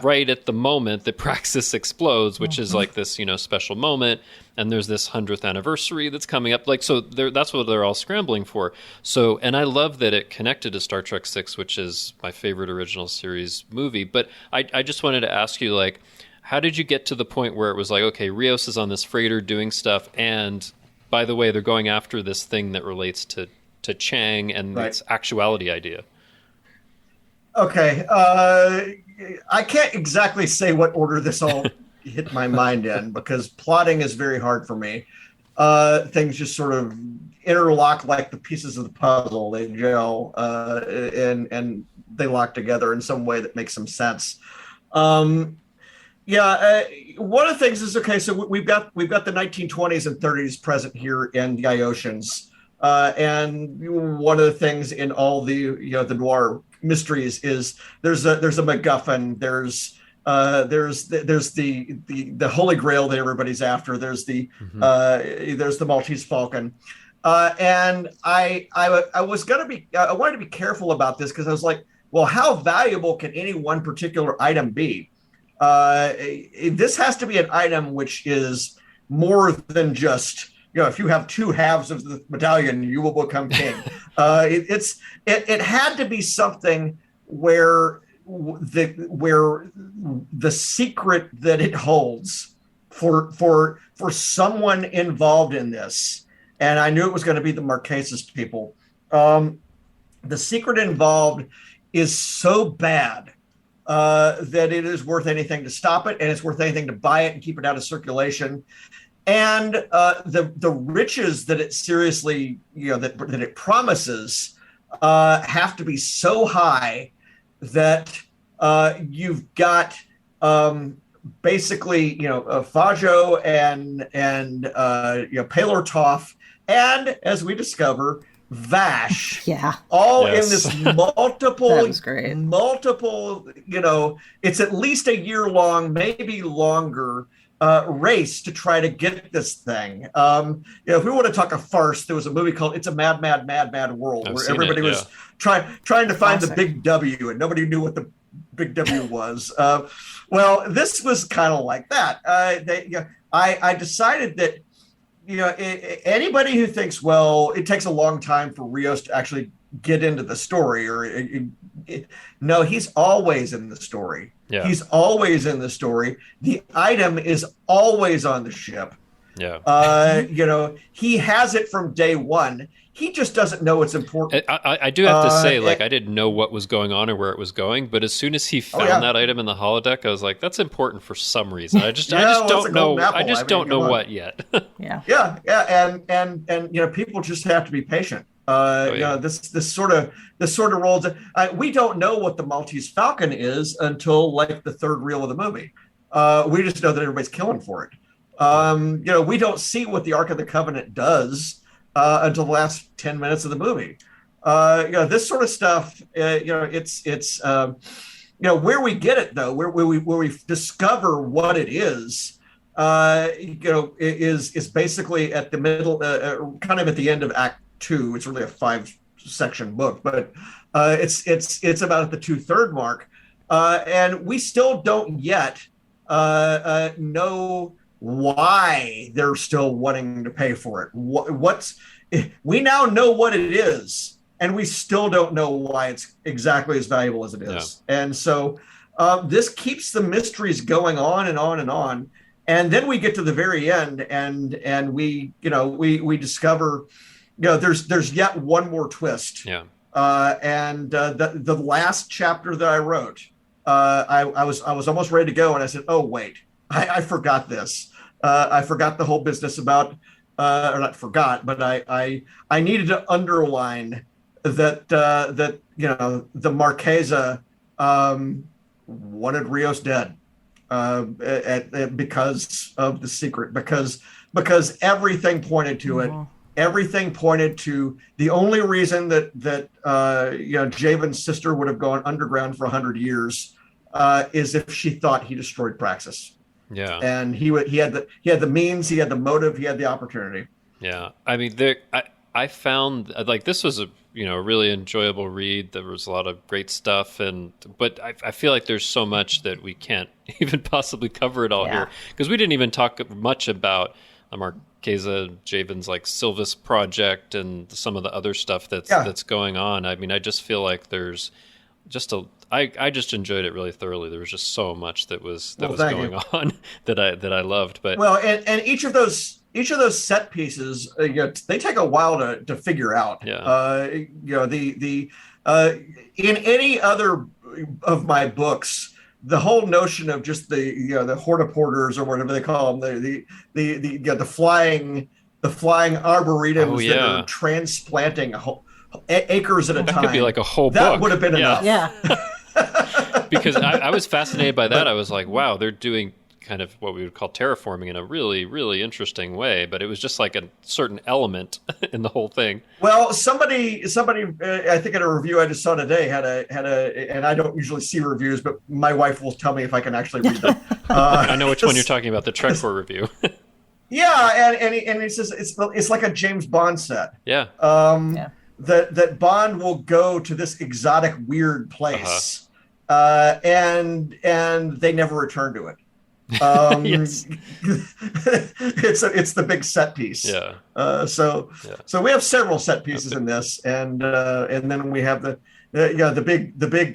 Speaker 3: right at the moment that Praxis explodes, which is like this, special moment. And there's this 100th anniversary that's coming up. Like, so that's what they're all scrambling for. So, and I love that it connected to Star Trek VI, which is my favorite original series movie. But I just wanted to ask you, like, how did you get to the point where it was like, okay, Rios is on this freighter doing stuff, and by the way, they're going after this thing that relates to Chang and its actuality idea?
Speaker 6: Okay, I can't exactly say what order this all hit my mind in, because plotting is very hard for me. Things just sort of interlock like the pieces of the puzzle. They gel and they lock together in some way that makes some sense. One of the things is, okay, so we've got the 1920s and 30s present here in the Iosians, and one of the things in all the the noir mysteries is there's a MacGuffin, there's the Holy Grail that everybody's after, there's the Maltese Falcon, and I wanted to be careful about this, because I was like, well, how valuable can any one particular item be? This has to be an item which is more than just, if you have two halves of the medallion, you will become king. It had to be something where the secret that it holds for someone involved in this, and I knew it was going to be the Marquesas people. The secret involved is so bad that it is worth anything to stop it, and it's worth anything to buy it and keep it out of circulation. And the riches that it seriously, that it promises have to be so high that you've got basically, Fajo and Palor Toff, and as we discover, Vash, all in this multiple, it's at least a year long, maybe longer race to try to get this thing. If we want to talk a farce, there was a movie called "It's a Mad, Mad, Mad, Mad World," where everybody was trying to find the big W, and nobody knew what the big W was. Well, this was kind of like that. I decided that anybody who thinks, well, it takes a long time for Rios to actually get into the story, no, he's always in the story. Yeah. He's always in the story. The item is always on the ship. Yeah. He has it from day one. He just doesn't know it's important.
Speaker 3: I do have to say, I didn't know what was going on or where it was going, but as soon as he found that item in the holodeck, I was like, that's important for some reason. I just don't know. I just don't know what yet.
Speaker 6: Yeah. And people just have to be patient. This sort of rolls. We don't know what the Maltese Falcon is until like the third reel of the movie. We just know that everybody's killing for it. We don't see what the Ark of the Covenant does until the last 10 minutes of the movie. This sort of stuff, it's where we get it though, where we discover what it is, is basically at the middle, kind of at the end of Act 2. It's really a 5-section book, but it's about at the 2/3 mark, and we still don't yet know why they're still wanting to pay for it. We now know what it is, and we still don't know why it's exactly as valuable as it is. Yeah. And so this keeps the mysteries going on and on and on. And then we get to the very end, and we discover, there's yet one more twist. Yeah. And the last chapter that I wrote, I was almost ready to go, and I said, oh wait, I forgot this. I forgot the whole business about, or not forgot, but I needed to underline that the Marquesa wanted Rios dead because of the secret, because everything pointed to it. Everything pointed to the only reason that Javen's sister would have gone underground for 100 years is if she thought he destroyed Praxis. Yeah, and he had the means, he had the motive, he had the opportunity.
Speaker 3: Yeah, I mean, I found this was a really enjoyable read. There was a lot of great stuff, but I feel like there's so much that we can't even possibly cover it all here, because we didn't even talk much about Marquesa Javen's Silvis project and some of the other stuff that's going on. I mean, I just feel like there's just I just enjoyed it really thoroughly. There was just so much that was going on that I loved. But
Speaker 6: and each of those set pieces, they take a while to figure out. Yeah. In any other of my books, the whole notion of just the hortiporters or whatever they call them, the flying arboretums that are transplanting acres at a time.
Speaker 3: That could be like a whole book.
Speaker 6: That would have been enough.
Speaker 5: Yeah.
Speaker 3: Because I was fascinated by that. I was like, wow, they're doing kind of what we would call terraforming in a really, really interesting way. But it was just like a certain element in the whole thing.
Speaker 6: Well, somebody, I think in a review I just saw today had a, and I don't usually see reviews, but my wife will tell me if I can actually read them.
Speaker 3: I know which one you're talking about, the Trekcore review.
Speaker 6: Yeah, and he says it's like a James Bond set.
Speaker 3: Yeah.
Speaker 6: That Bond will go to this exotic, weird place, and they never return to it. Yes. It's the big set piece. Yeah. So we have several set pieces in this, and then we have the big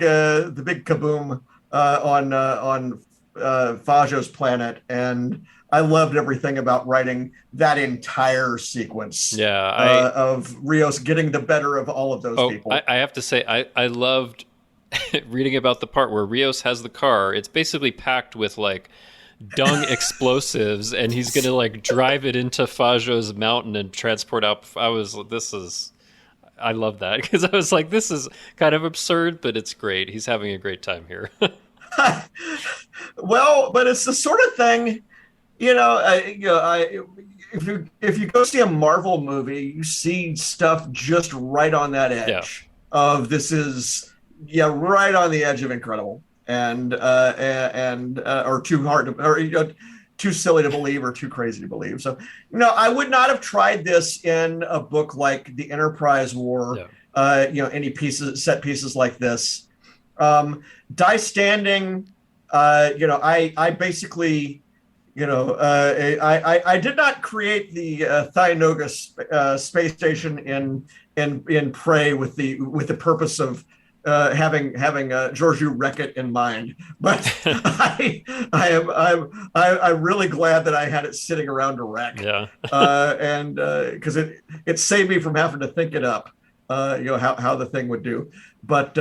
Speaker 6: kaboom on Fajo's planet, and I loved everything about writing that entire sequence.
Speaker 3: Yeah,
Speaker 6: of Rios getting the better of all of those people.
Speaker 3: I have to say, I loved reading about the part where Rios has the car. It's basically packed with like dung explosives, and he's gonna like drive it into Fajo's mountain and transport out. I love that, because I was like, this is kind of absurd, but it's great. He's having a great time here.
Speaker 6: Well, but it's the sort of thing, if you go see a Marvel movie, you see stuff just right on that edge of this is right on the edge of incredible and or too hard to, or too silly to believe or too crazy to believe. So I would not have tried this in a book like the Enterprise War. Any set pieces like this. Die Standing. I basically, I did not create the Thyanoga space station in Prey with the purpose of having Georgiou wreck it in mind, but I'm really glad that I had it sitting around to wreck. And because it saved me from having to think it up. How the thing would do. But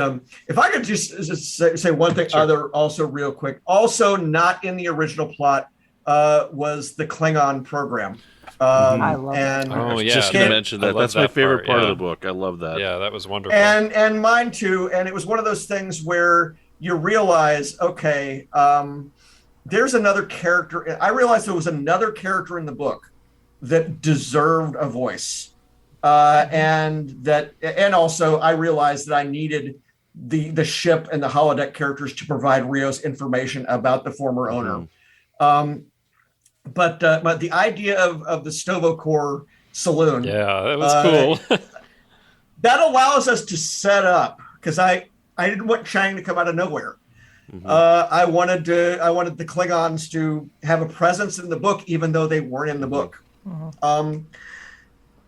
Speaker 6: if I could just say one thing, also real quick, also not in the original plot was the Klingon program.
Speaker 5: I love it.
Speaker 4: Oh yeah, just to mention that. That's my favorite part of the book. I love that.
Speaker 3: Yeah, that was wonderful.
Speaker 6: And mine too. And it was one of those things where you realize, okay, there's another character. I realized there was another character in the book that deserved a voice. And also I realized that I needed the ship and the holodeck characters to provide Rios information about the former owner. But the idea of the Stovokor saloon,
Speaker 3: that was cool.
Speaker 6: that allows us to set up, because I didn't want Chang to come out of nowhere. I wanted the Klingons to have a presence in the book, even though they weren't in the book.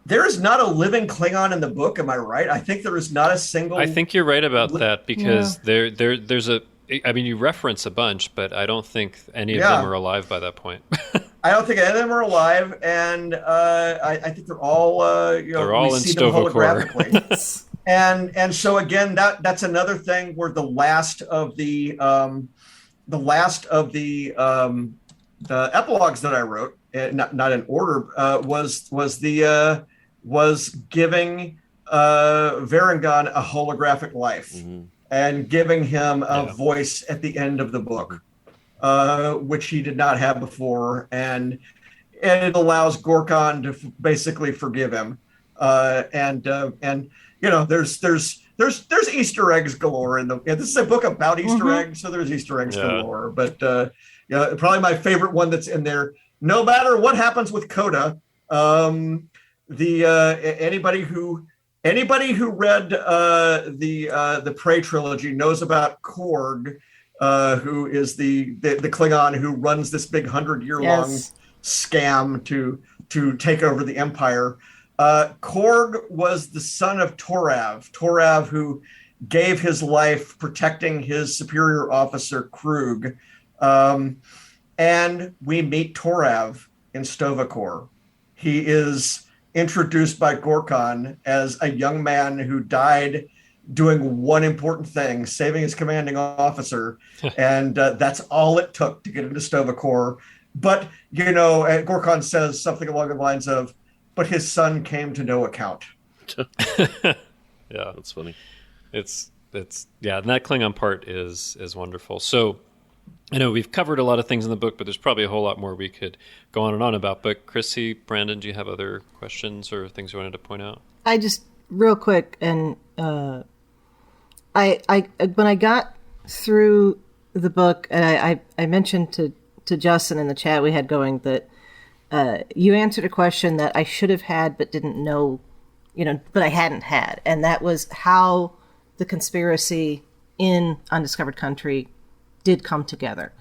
Speaker 6: There is not a living Klingon in the book. Am I right? I think there is not a single.
Speaker 3: I think you're right about that, because there's a. I mean, you reference a bunch, but I don't think any of them are alive by that point.
Speaker 6: I don't think any of them are alive, and I think they're all.
Speaker 3: They're all in Stovokor.
Speaker 6: and so again, that's another thing where the last of the epilogues that I wrote, not in order, was giving Varangon a holographic life and giving him a voice at the end of the book, which he did not have before, and it allows Gorkon to basically forgive him, and there's Easter eggs galore in the. This is a book about Easter eggs, so there's Easter eggs galore, but probably my favorite one that's in there. No matter what happens with Coda, anybody who read the Prey trilogy knows about Korg, who is the Klingon who runs this big 100-year-long scam to take over the Empire. Korg was the son of Torav, who gave his life protecting his superior officer Krug. And we meet Torav in Stovokor. He is introduced by Gorkon as a young man who died doing one important thing, saving his commanding officer. And that's all it took to get into Stovokor. But, Gorkon says something along the lines of, but his son came to no account.
Speaker 3: Yeah, that's funny. It's and that Klingon part is wonderful. So, I know we've covered a lot of things in the book, but there's probably a whole lot more we could go on and on about. But Chrissie, Brandon, do you have other questions or things you wanted to point out?
Speaker 5: I just, real quick, and I when I got through the book, and I mentioned to Justin in the chat we had going that you answered a question that I should have had but didn't know, but I hadn't had. And that was how the conspiracy in Undiscovered Country did come together.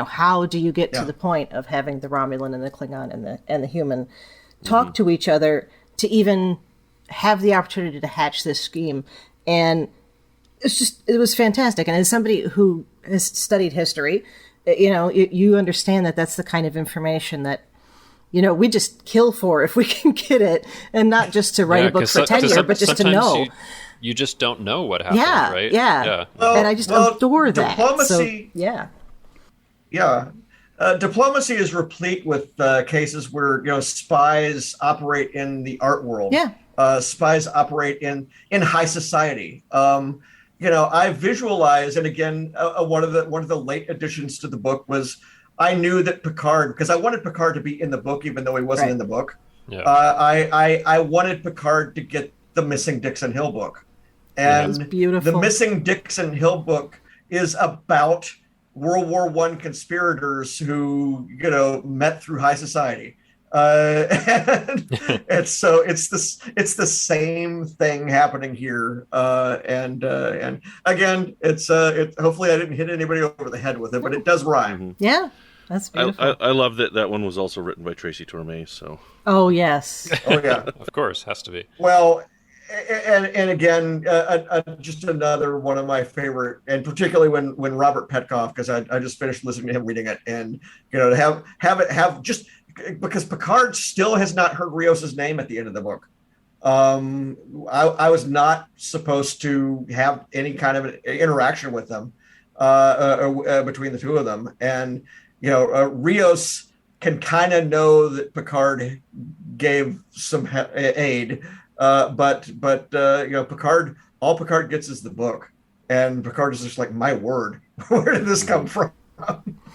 Speaker 5: How do you get to the point of having the Romulan and the Klingon and the human talk to each other to even have the opportunity to hatch this scheme? And it was fantastic. And as somebody who has studied history, you understand that that's the kind of information that, we just kill for if we can get it, and not just to write a book for tenure, but just to know.
Speaker 3: You just don't know what happened, right?
Speaker 5: Yeah. Well, and I just adore that.
Speaker 6: Diplomacy,
Speaker 5: so,
Speaker 6: diplomacy is replete with cases where spies operate in the art world.
Speaker 5: Yeah.
Speaker 6: Spies operate in high society. I visualize, and again, one of the late additions to the book was I knew that Picard, because I wanted Picard to be in the book, even though he wasn't in the book.
Speaker 3: Yeah.
Speaker 6: I wanted Picard to get the Missing Dixon Hill book, and the Missing Dixon Hill book is about World War I conspirators who met through high society. And so it's the same thing happening here. And again, it's hopefully I didn't hit anybody over the head with it, but it does rhyme.
Speaker 5: Yeah, that's beautiful.
Speaker 4: I love that one was also written by Tracy Torme. So.
Speaker 5: Oh yes.
Speaker 6: Oh yeah.
Speaker 3: Of course, has to be.
Speaker 6: Well, and again, just another one of my favorite, and particularly when Robert Petkoff, because I just finished listening to him reading it, and to have just. Because Picard still has not heard Rios' name at the end of the book. I was not supposed to have any kind of an interaction with them between the two of them. And, Rios can kind of know that Picard gave some aid. But Picard, all Picard gets is the book. And Picard is just like, my word, where did this come from?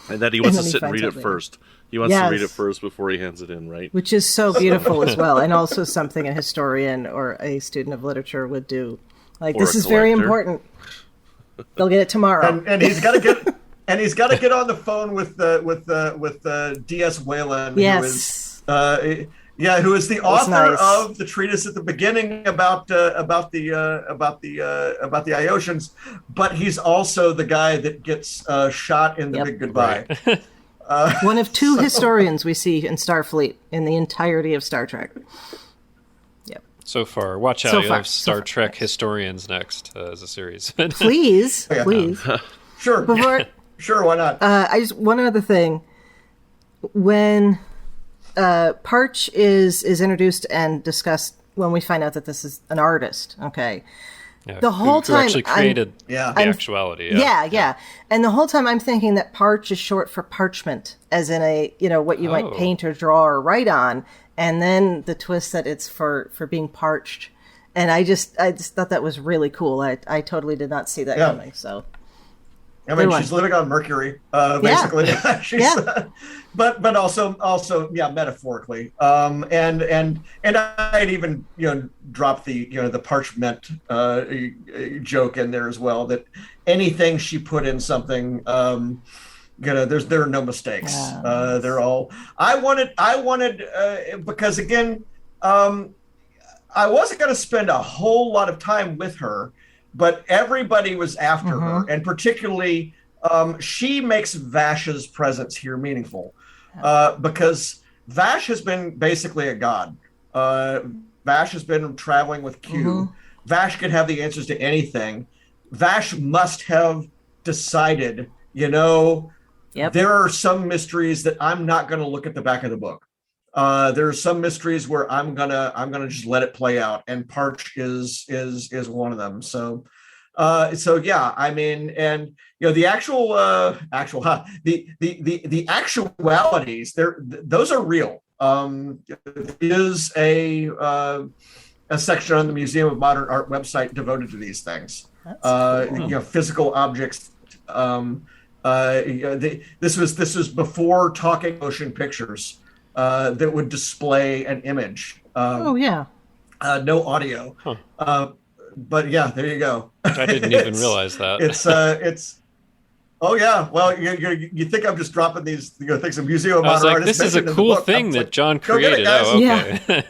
Speaker 4: And that he wants to sit and read it first. He wants to read it first before he hands it in, right?
Speaker 5: Which is so beautiful as well, and also something a historian or a student of literature would do. Like, this is very important. They'll get it tomorrow.
Speaker 6: And he's got to get on the phone with D.S. Whalen,
Speaker 5: yes.
Speaker 6: who is the author of the treatise at the beginning about the Iosians, but he's also the guy that gets shot in the Big Goodbye.
Speaker 3: Right.
Speaker 5: One of two historians we see in Starfleet in the entirety of Star Trek. Yep.
Speaker 3: So far, watch out! You have Star Trek historians next as a series.
Speaker 5: Please.
Speaker 6: Sure. Sure. Why not?
Speaker 5: One other thing. When Parch is introduced and discussed, when we find out that this is an artist, okay.
Speaker 3: Yeah,
Speaker 5: the whole time,
Speaker 3: who actually created the actuality.
Speaker 5: Yeah. And the whole time I'm thinking that parch is short for parchment, as in what you might paint or draw or write on. And then the twist that it's for being parched. And I just thought that was really cool. I totally did not see that coming. So.
Speaker 6: I mean, she's living on Mercury, basically. But also, metaphorically. And I'd even dropped the parchment joke in there as well. That anything she put in something, there are no mistakes.
Speaker 5: Yeah.
Speaker 6: They're all. I wanted because again, I wasn't going to spend a whole lot of time with her. But everybody was after her, and particularly she makes Vash's presence here meaningful because Vash has been basically a god. Vash has been traveling with Q. Vash could have the answers to anything. Vash must have decided, there are some mysteries that I'm not going to look at the back of the book. There are some mysteries where I'm gonna just let it play out, and Parch is one of them. So I mean, and the the actualities those are real. There is a section on the Museum of Modern Art website devoted to these things.
Speaker 5: That's cool.
Speaker 6: Physical objects. This was before talking motion pictures. That would display an image. No audio.
Speaker 3: Huh.
Speaker 6: But yeah, there you go.
Speaker 3: I didn't even realize that.
Speaker 6: It's. Oh yeah. Well, you think I'm just dropping these things of Museum of Modern Art?
Speaker 3: This is a cool thing that John created. Okay.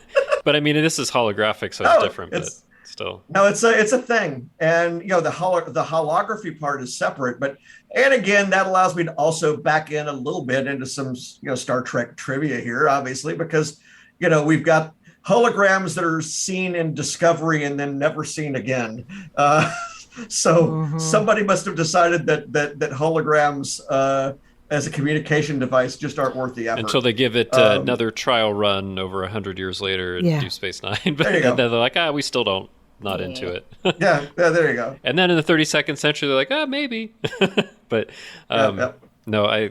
Speaker 3: But I mean, this is holographic, so it's different. But still.
Speaker 6: No, it's a thing, and the holography part is separate. And again, that allows me to also back in a little bit into some Star Trek trivia here, obviously, because we've got holograms that are seen in Discovery and then never seen again. So somebody must have decided that holograms as a communication device just aren't worth the effort.
Speaker 3: Until they give it another trial run over 100 years later in Deep Space Nine. But then they're like, we still not into it.
Speaker 6: yeah, there you go.
Speaker 3: And then in the 32nd century, they're like, maybe. But no,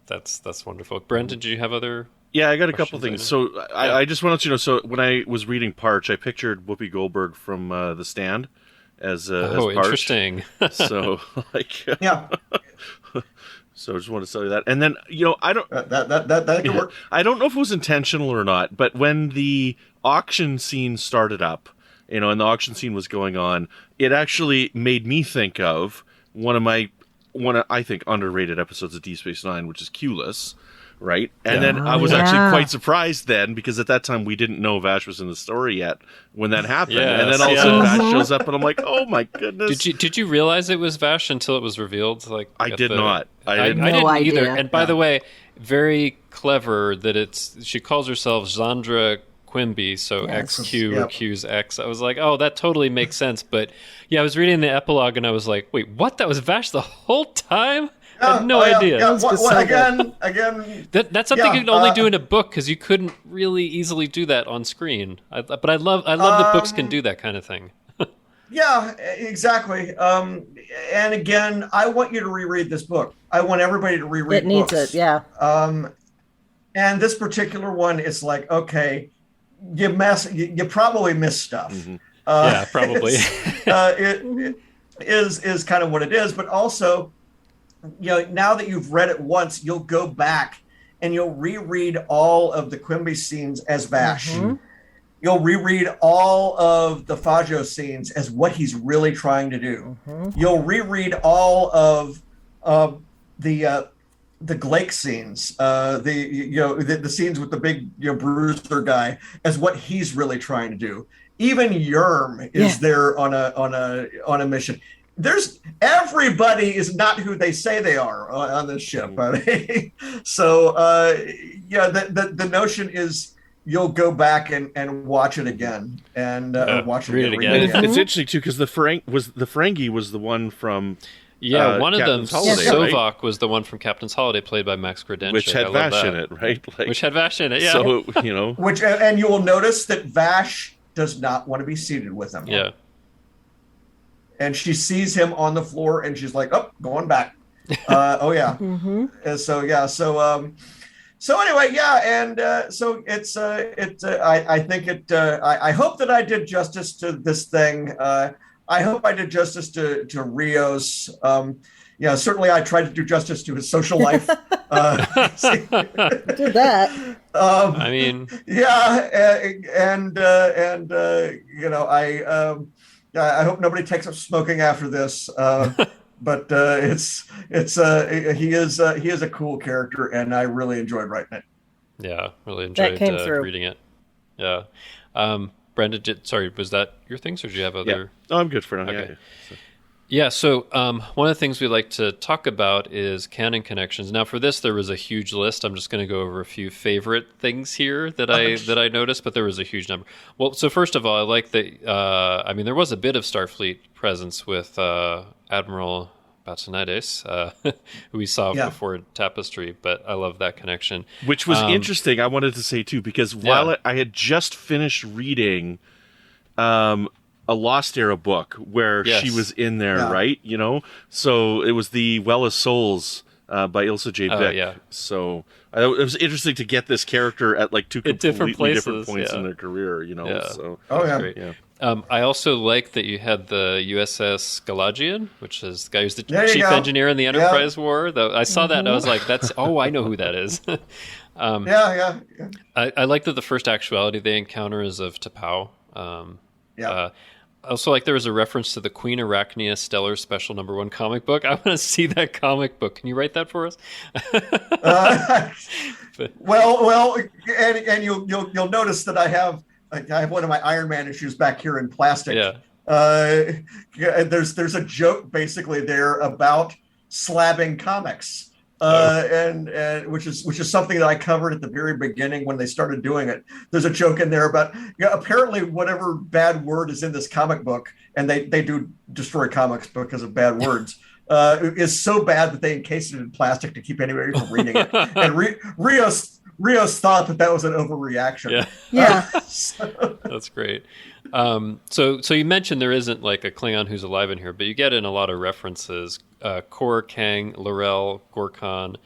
Speaker 3: that's wonderful. Brendan, did you have other?
Speaker 4: Yeah, I got a couple things. So I just wanted to know. So when I was reading Parch, I pictured Whoopi Goldberg from The Stand as Parch.
Speaker 3: Interesting.
Speaker 4: So
Speaker 6: yeah.
Speaker 4: So I just want to tell you that. And then, I don't...
Speaker 6: That could work.
Speaker 4: I don't know if it was intentional or not, but when the auction scene started up, and the auction scene was going on, it actually made me think of one of I think, underrated episodes of Deep Space Nine, which is Q-less, right? And then I was actually quite surprised then, because at that time we didn't know Vash was in the story yet when that happened.
Speaker 3: Yes,
Speaker 4: and then all of a sudden Vash shows up, and I'm like, oh my goodness.
Speaker 3: Did you realize it was Vash until it was revealed?
Speaker 4: I did not.
Speaker 3: I didn't either. And by the way, very clever that she calls herself Zandra Quimby, so XQ, Q's X. I was like, that totally makes sense. But yeah, I was reading the epilogue and I was like, wait, what? That was Vash the whole time? I had no idea.
Speaker 6: Again.
Speaker 3: That's something you can only do in a book, because you couldn't really easily do that on screen. But I love that books can do that kind of thing.
Speaker 6: Yeah, exactly. And again, I want you to reread this book. I want everybody to reread
Speaker 5: it. It needs
Speaker 6: books.
Speaker 5: it, yeah.
Speaker 6: And this particular one, it's like, okay, you probably missed stuff.
Speaker 3: Mm-hmm. Yeah, probably.
Speaker 6: It is kind of what it is, but also, now that you've read it once, you'll go back and you'll reread all of the Quimby scenes as Vash. Mm-hmm. You'll reread all of the Fajo scenes as what he's really trying to do. Mm-hmm. You'll reread all of the Glake scenes, the scenes with the big bruiser guy as what he's really trying to do. Even Yerm is there on a mission. Everybody is not who they say they are on this ship. So the notion is you'll go back and watch it again and watch it
Speaker 3: read
Speaker 6: again.
Speaker 3: it again.
Speaker 4: It's interesting too, because the Ferengi was the one from
Speaker 3: one of them.
Speaker 4: Holiday,
Speaker 3: Sovok
Speaker 4: right?
Speaker 3: was the one from Captain's Holiday, played by Max Gradentick,
Speaker 4: which had Vash in it, right?
Speaker 3: Which had Vash in it, yeah.
Speaker 4: So
Speaker 6: which and you will notice that Vash does not want to be seated with him.
Speaker 3: Yeah.
Speaker 6: And she sees him on the floor, and she's like, "Oh, going back." Mm-hmm. And so anyway, and so it's I think it. I hope that I did justice to this thing. I hope I did justice to Rios. Certainly I tried to do justice to his social life.
Speaker 5: Did that.
Speaker 6: I hope nobody takes up smoking after this. But he is a cool character, and I really enjoyed writing it.
Speaker 3: Yeah, really enjoyed reading it. Yeah. Brendan, was that your things, or did you have other?
Speaker 4: Yeah. I'm good for now.
Speaker 3: Okay. So one of the things we like to talk about is canon connections. Now, for this, there was a huge list. I'm just going to go over a few favorite things here that I noticed, but there was a huge number. Well, so first of all, I like that. There was a bit of Starfleet presence with Admiral Batanides, who we saw before Tapestry, but I love that connection.
Speaker 4: Which was interesting, I wanted to say, too, because while I had just finished reading a Lost Era book where she was in there, right? So it was the Well of Souls by Ilsa J. Bick. So it was interesting to get this character at two completely different points in their career, So
Speaker 3: great. Yeah. I also like that you had the USS Galagian, which is the guy who's the chief engineer in the Enterprise War. I saw that and I was like, I know who that is. I like that the first actuality they encounter is of T'Pau. Also, there was a reference to the Queen Arachnia Stellar Special #1 comic book. I want to see that comic book. Can you write that for us?
Speaker 6: Well, and you'll notice that I have one of my Iron Man issues back here in plastic. There's a joke basically there about slabbing comics. And which is something that I covered at the very beginning when they started doing it. There's a joke in there about apparently whatever bad word is in this comic book, and they do destroy comics because of bad words. is so bad that they encased it in plastic to keep anybody from reading it. And Rios thought that was an overreaction.
Speaker 5: Yeah.
Speaker 6: So.
Speaker 3: That's great. So you mentioned there isn't like a Klingon who's alive in here, but you get in a lot of references. Kor, Kang, L'Rell, Gorkon,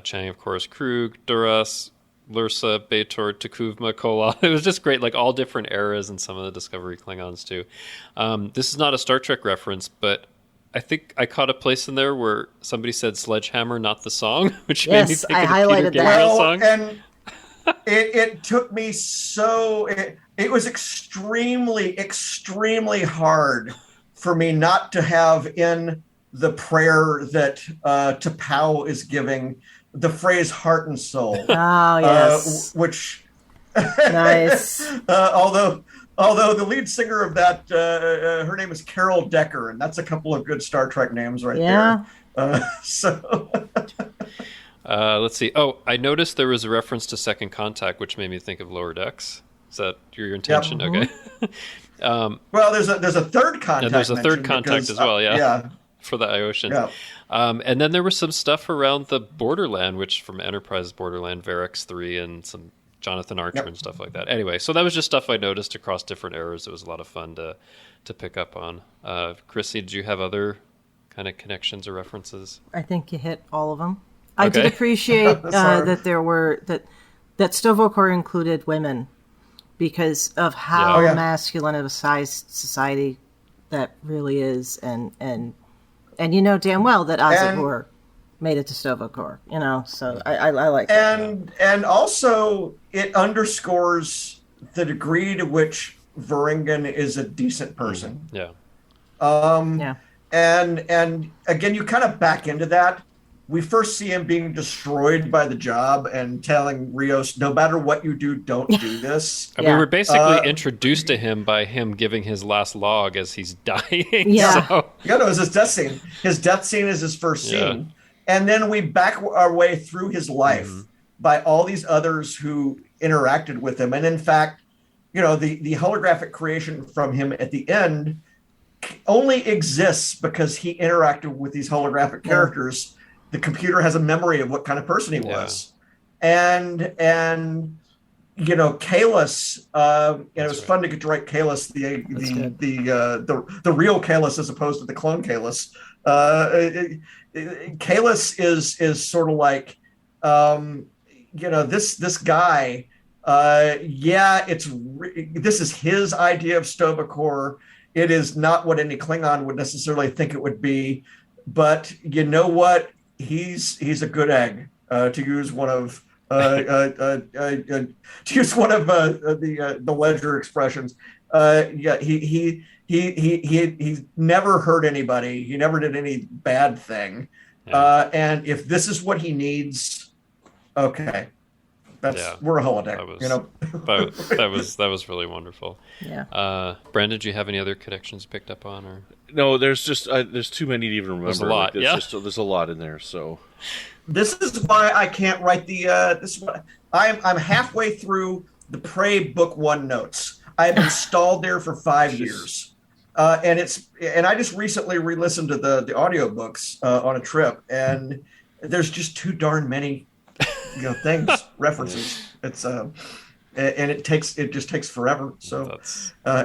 Speaker 3: Chang, of course, Krug, Duras, Lursa, B'Etor, T'Kuvma, Koloth. It was just great, like all different eras and some of the Discovery Klingons too. This is not a Star Trek reference, but I think I caught a place in there where somebody said "Sledgehammer," not the song, which made me think of the Peter Gabriel song.
Speaker 6: And it took me so. It was extremely, extremely hard for me not to have in the prayer that T'Pau is giving the phrase "heart and soul."
Speaker 5: Oh yes,
Speaker 6: which
Speaker 5: nice.
Speaker 6: Although the lead singer of that, her name is Carol Decker, and that's a couple of good Star Trek names right there. So
Speaker 3: let's see. Oh, I noticed there was a reference to Second Contact, which made me think of Lower Decks. Is that your intention? Yep. Okay.
Speaker 6: Well, there's a third contact.
Speaker 3: And there's a third contact as well. Yeah. For the Iosians.
Speaker 6: Yeah.
Speaker 3: And then there was some stuff around the Borderland, which from Enterprise Borderland, Varix 3, and some Jonathan Archer and stuff like that. Anyway, so that was just stuff I noticed across different eras. It was a lot of fun to pick up on. Chrissie, did you have other kind of connections or references?
Speaker 5: I think you hit all of them. I did appreciate that there were that Sto-vo-kor included women because of how masculine of a society that really is, and you know damn well that Azabur made it to Sto-vo-kor, you know, so I like that.
Speaker 6: And also it underscores the degree to which Varangian is a decent person.
Speaker 3: Yeah.
Speaker 6: And again, you kind of back into that. We first see him being destroyed by the job and telling Rios, no matter what you do, don't do this.
Speaker 3: And we were basically introduced to him by him giving his last log as he's dying.
Speaker 5: Yeah.
Speaker 3: So.
Speaker 6: Yeah, no, it was his death scene. His death scene is his first scene. And then we back our way through his life by all these others who interacted with him. And in fact, you know, the holographic creation from him at the end only exists because he interacted with these holographic characters. The computer has a memory of what kind of person he was. And you know, Kahless, it was fun to get to write Kahless, the real Kahless as opposed to the clone Kahless. Kahless is sort of like, you know, this guy, this is his idea of Sto-vo-kor. It is not what any Klingon would necessarily think it would be, but you know what? He's a good egg, to use one of the Ledger expressions. He never hurt anybody. He never did any bad thing. And if this is what he needs, okay, we're a holodeck. You know,
Speaker 3: that was really wonderful.
Speaker 5: Yeah.
Speaker 3: Brandon, do you have any other connections you picked up on, or?
Speaker 4: No, there's just there's too many to even remember.
Speaker 3: There's a lot.
Speaker 4: There's a lot in there. So
Speaker 6: this is why I can't write the. This is what I'm halfway through the Prey Book 1 notes. I've been stalled there for 5 years, and I just recently re-listened to the audiobooks on a trip, and there's just too darn many, you know, things references. It's and it just takes forever. So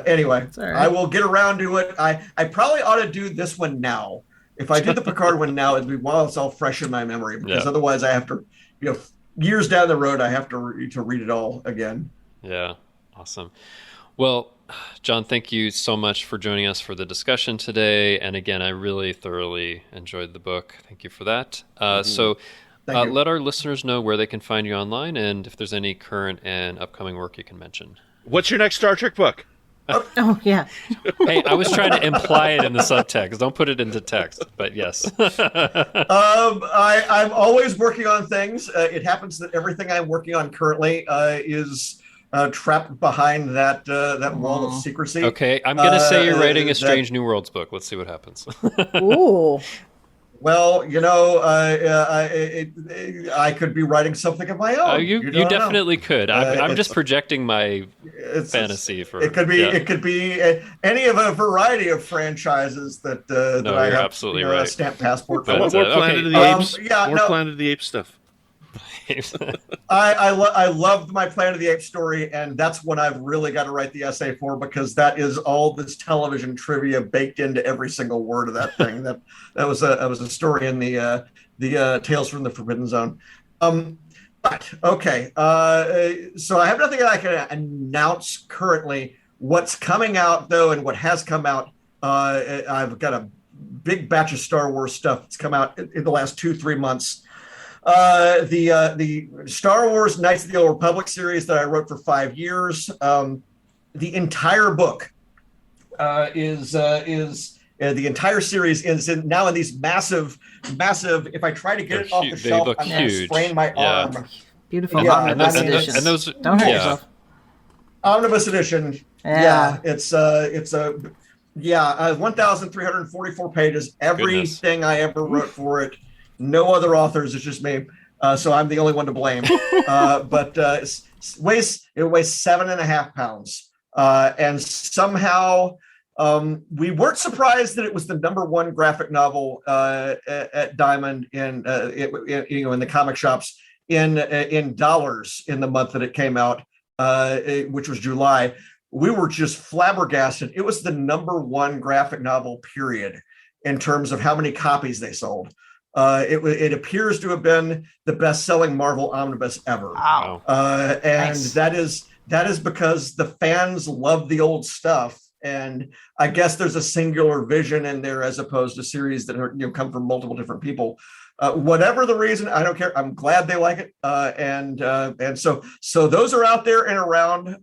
Speaker 6: anyway, right. I will get around to it. I probably ought to do this one now. If I did the Picard one now, it'd be while it's all fresh in my memory, because otherwise I have to, you know, years down the road, I have to read it all again.
Speaker 3: Yeah. Awesome. Well, John, thank you so much for joining us for the discussion today. And again, I really thoroughly enjoyed the book. Thank you for that. So let our listeners know where they can find you online and if there's any current and upcoming work you can mention.
Speaker 4: What's your next Star Trek book?
Speaker 5: Oh, yeah.
Speaker 3: Hey, I was trying to imply it in the subtext. Don't put it into text, but yes.
Speaker 6: I'm always working on things. It happens that everything I'm working on currently is trapped behind that wall of secrecy.
Speaker 3: Okay, I'm going to say you're writing a Strange New Worlds book. Let's see what happens.
Speaker 5: Ooh.
Speaker 6: Well, I could be writing something of my own.
Speaker 3: You definitely could. I'm just projecting my fantasy for.
Speaker 6: It could be any of a variety of franchises that I have.
Speaker 3: Absolutely right.
Speaker 6: A stamp passport for.
Speaker 4: More Planet of the Apes. Planet of the Apes stuff.
Speaker 6: I loved my Planet of the Apes story, and that's what I've really got to write the essay for, because that is all this television trivia baked into every single word of that thing. that was a story in the Tales from the Forbidden Zone. But okay, so I have nothing that I can announce currently. What's coming out though, and what has come out, I've got a big batch of Star Wars stuff that's come out in the last 2-3 months. The Star Wars Knights of the Old Republic series that I wrote for 5 years. The entire book is the entire series is now in these massive. If I try to get it off the shelf, I'm going to sprain my arm.
Speaker 5: Beautiful omnibus edition.
Speaker 3: And those,
Speaker 5: don't hurt yourself.
Speaker 6: Omnibus edition. Yeah, it's 1,344 pages. Everything I ever wrote for it. No other authors. It's just me. So I'm the only one to blame. But it weighs 7.5 pounds. And somehow we weren't surprised that it was the #1 graphic novel at Diamond in the comic shops in dollars in the month that it came out, which was July. We were just flabbergasted. It was the #1 graphic novel, period, in terms of how many copies they sold. It appears to have been the best-selling Marvel omnibus ever.
Speaker 5: Wow.
Speaker 6: And
Speaker 5: nice.
Speaker 6: that is because the fans love the old stuff, and I guess there's a singular vision in there as opposed to series that are, come from multiple different people. Whatever the reason, I don't care. I'm glad they like it, and so those are out there and around.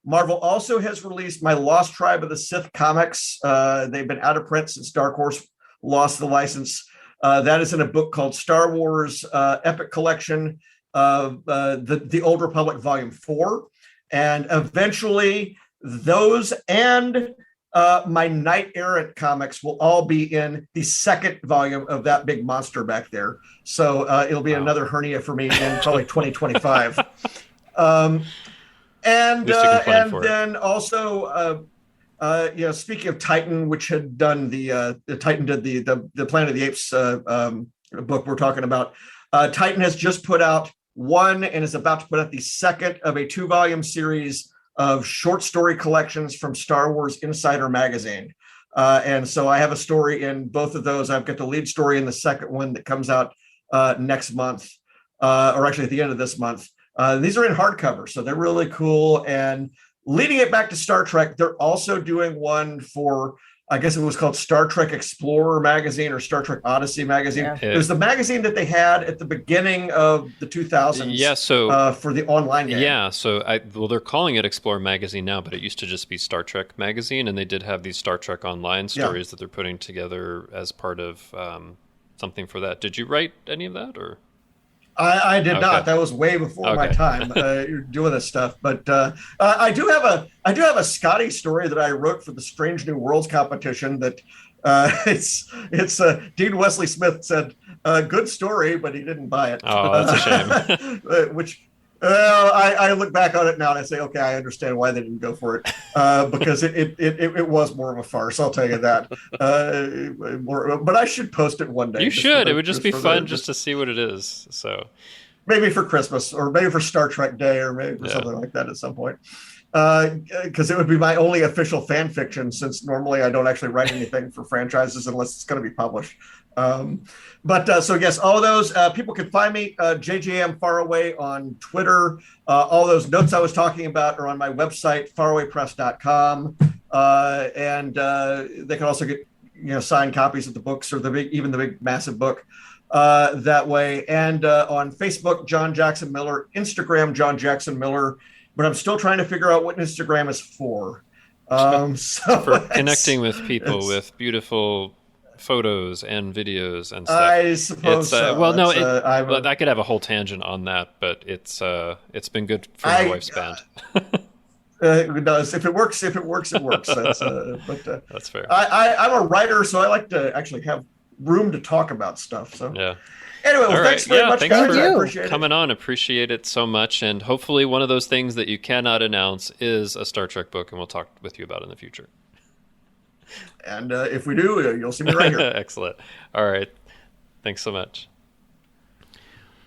Speaker 6: Marvel also has released My Lost Tribe of the Sith comics. They've been out of print since Dark Horse lost the license. That is in a book called Star Wars Epic Collection, the Old Republic Volume 4. And eventually those and my Knight Errant comics will all be in the second volume of that big monster back there. So it'll be another hernia for me in probably 2025. And then also... speaking of Titan, which had done the Titan did the Planet of the Apes book we're talking about. Titan has just put out one and is about to put out the second of a 2-volume series of short story collections from Star Wars Insider magazine. And so I have a story in both of those. I've got the lead story in the second one that comes out next month, or actually at the end of this month. These are in hardcover, so they're really cool. And leading it back to Star Trek, they're also doing one for, I guess it was called Star Trek Explorer magazine or Star Trek Odyssey magazine. Yeah. It was the magazine that they had at the beginning of the 2000s.
Speaker 3: Yeah, so
Speaker 6: for the online game.
Speaker 3: Yeah, so they're calling it Explorer magazine now, but it used to just be Star Trek magazine, and they did have these Star Trek online stories that they're putting together as part of something for that. Did you write any of that, or?
Speaker 6: I did not. That was way before my time doing this stuff. But I do have a Scotty story that I wrote for the Strange New Worlds competition. That it's Dean Wesley Smith said good story, but he didn't buy it.
Speaker 3: Oh, that's a shame.
Speaker 6: Which I look back on it now and I say, okay, I understand why they didn't go for it because it was more of a farce. I'll tell you that. But I should post it one day.
Speaker 3: You should. It would just be fun just to see what it is. So
Speaker 6: maybe for Christmas or maybe for Star Trek Day or maybe for something like that at some point. Because it would be my only official fan fiction, since normally I don't actually write anything for franchises unless it's going to be published. So yes, all of those people can find me JJM Faraway on Twitter. All those notes I was talking about are on my website farawaypress.com, and they can also get signed copies of the books or the big massive book that way. And on Facebook, John Jackson Miller, Instagram, John Jackson Miller. But I'm still trying to figure out what Instagram is for.
Speaker 3: For connecting with people with beautiful photos and videos and stuff.
Speaker 6: I suppose so.
Speaker 3: Well, no, I could have a whole tangent on that, but it's been good for my wife's band.
Speaker 6: It does. If it works, it works. That's fair. I'm a writer, so I like to actually have room to talk about stuff. So
Speaker 3: yeah.
Speaker 6: Anyway, well, thanks very much,
Speaker 3: thanks
Speaker 6: guys.
Speaker 3: for
Speaker 6: I appreciate
Speaker 3: coming on. Appreciate it so much. And hopefully one of those things that you cannot announce is a Star Trek book, and we'll talk with you about it in the future.
Speaker 6: And if we do, you'll see me right here.
Speaker 3: Excellent. All right. Thanks so much.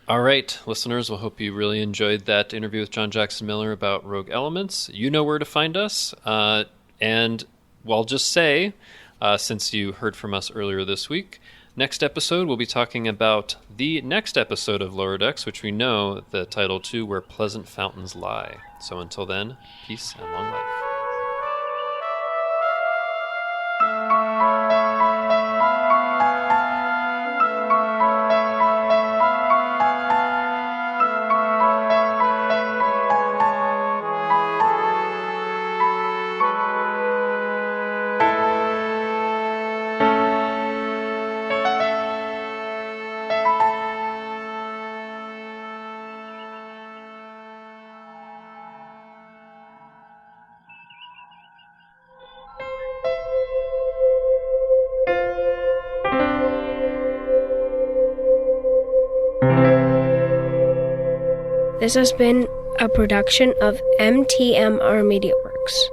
Speaker 3: All right, listeners, we'll hope you really enjoyed that interview with John Jackson Miller about Rogue Elements. You know where to find us. And I'll just say, since you heard from us earlier this week, next episode we'll be talking about the next episode of Lower Decks, which we know the title to, Where Pleasant Fountains Lie. So until then, peace and long life.
Speaker 1: This has been a production of MTMR Media Works.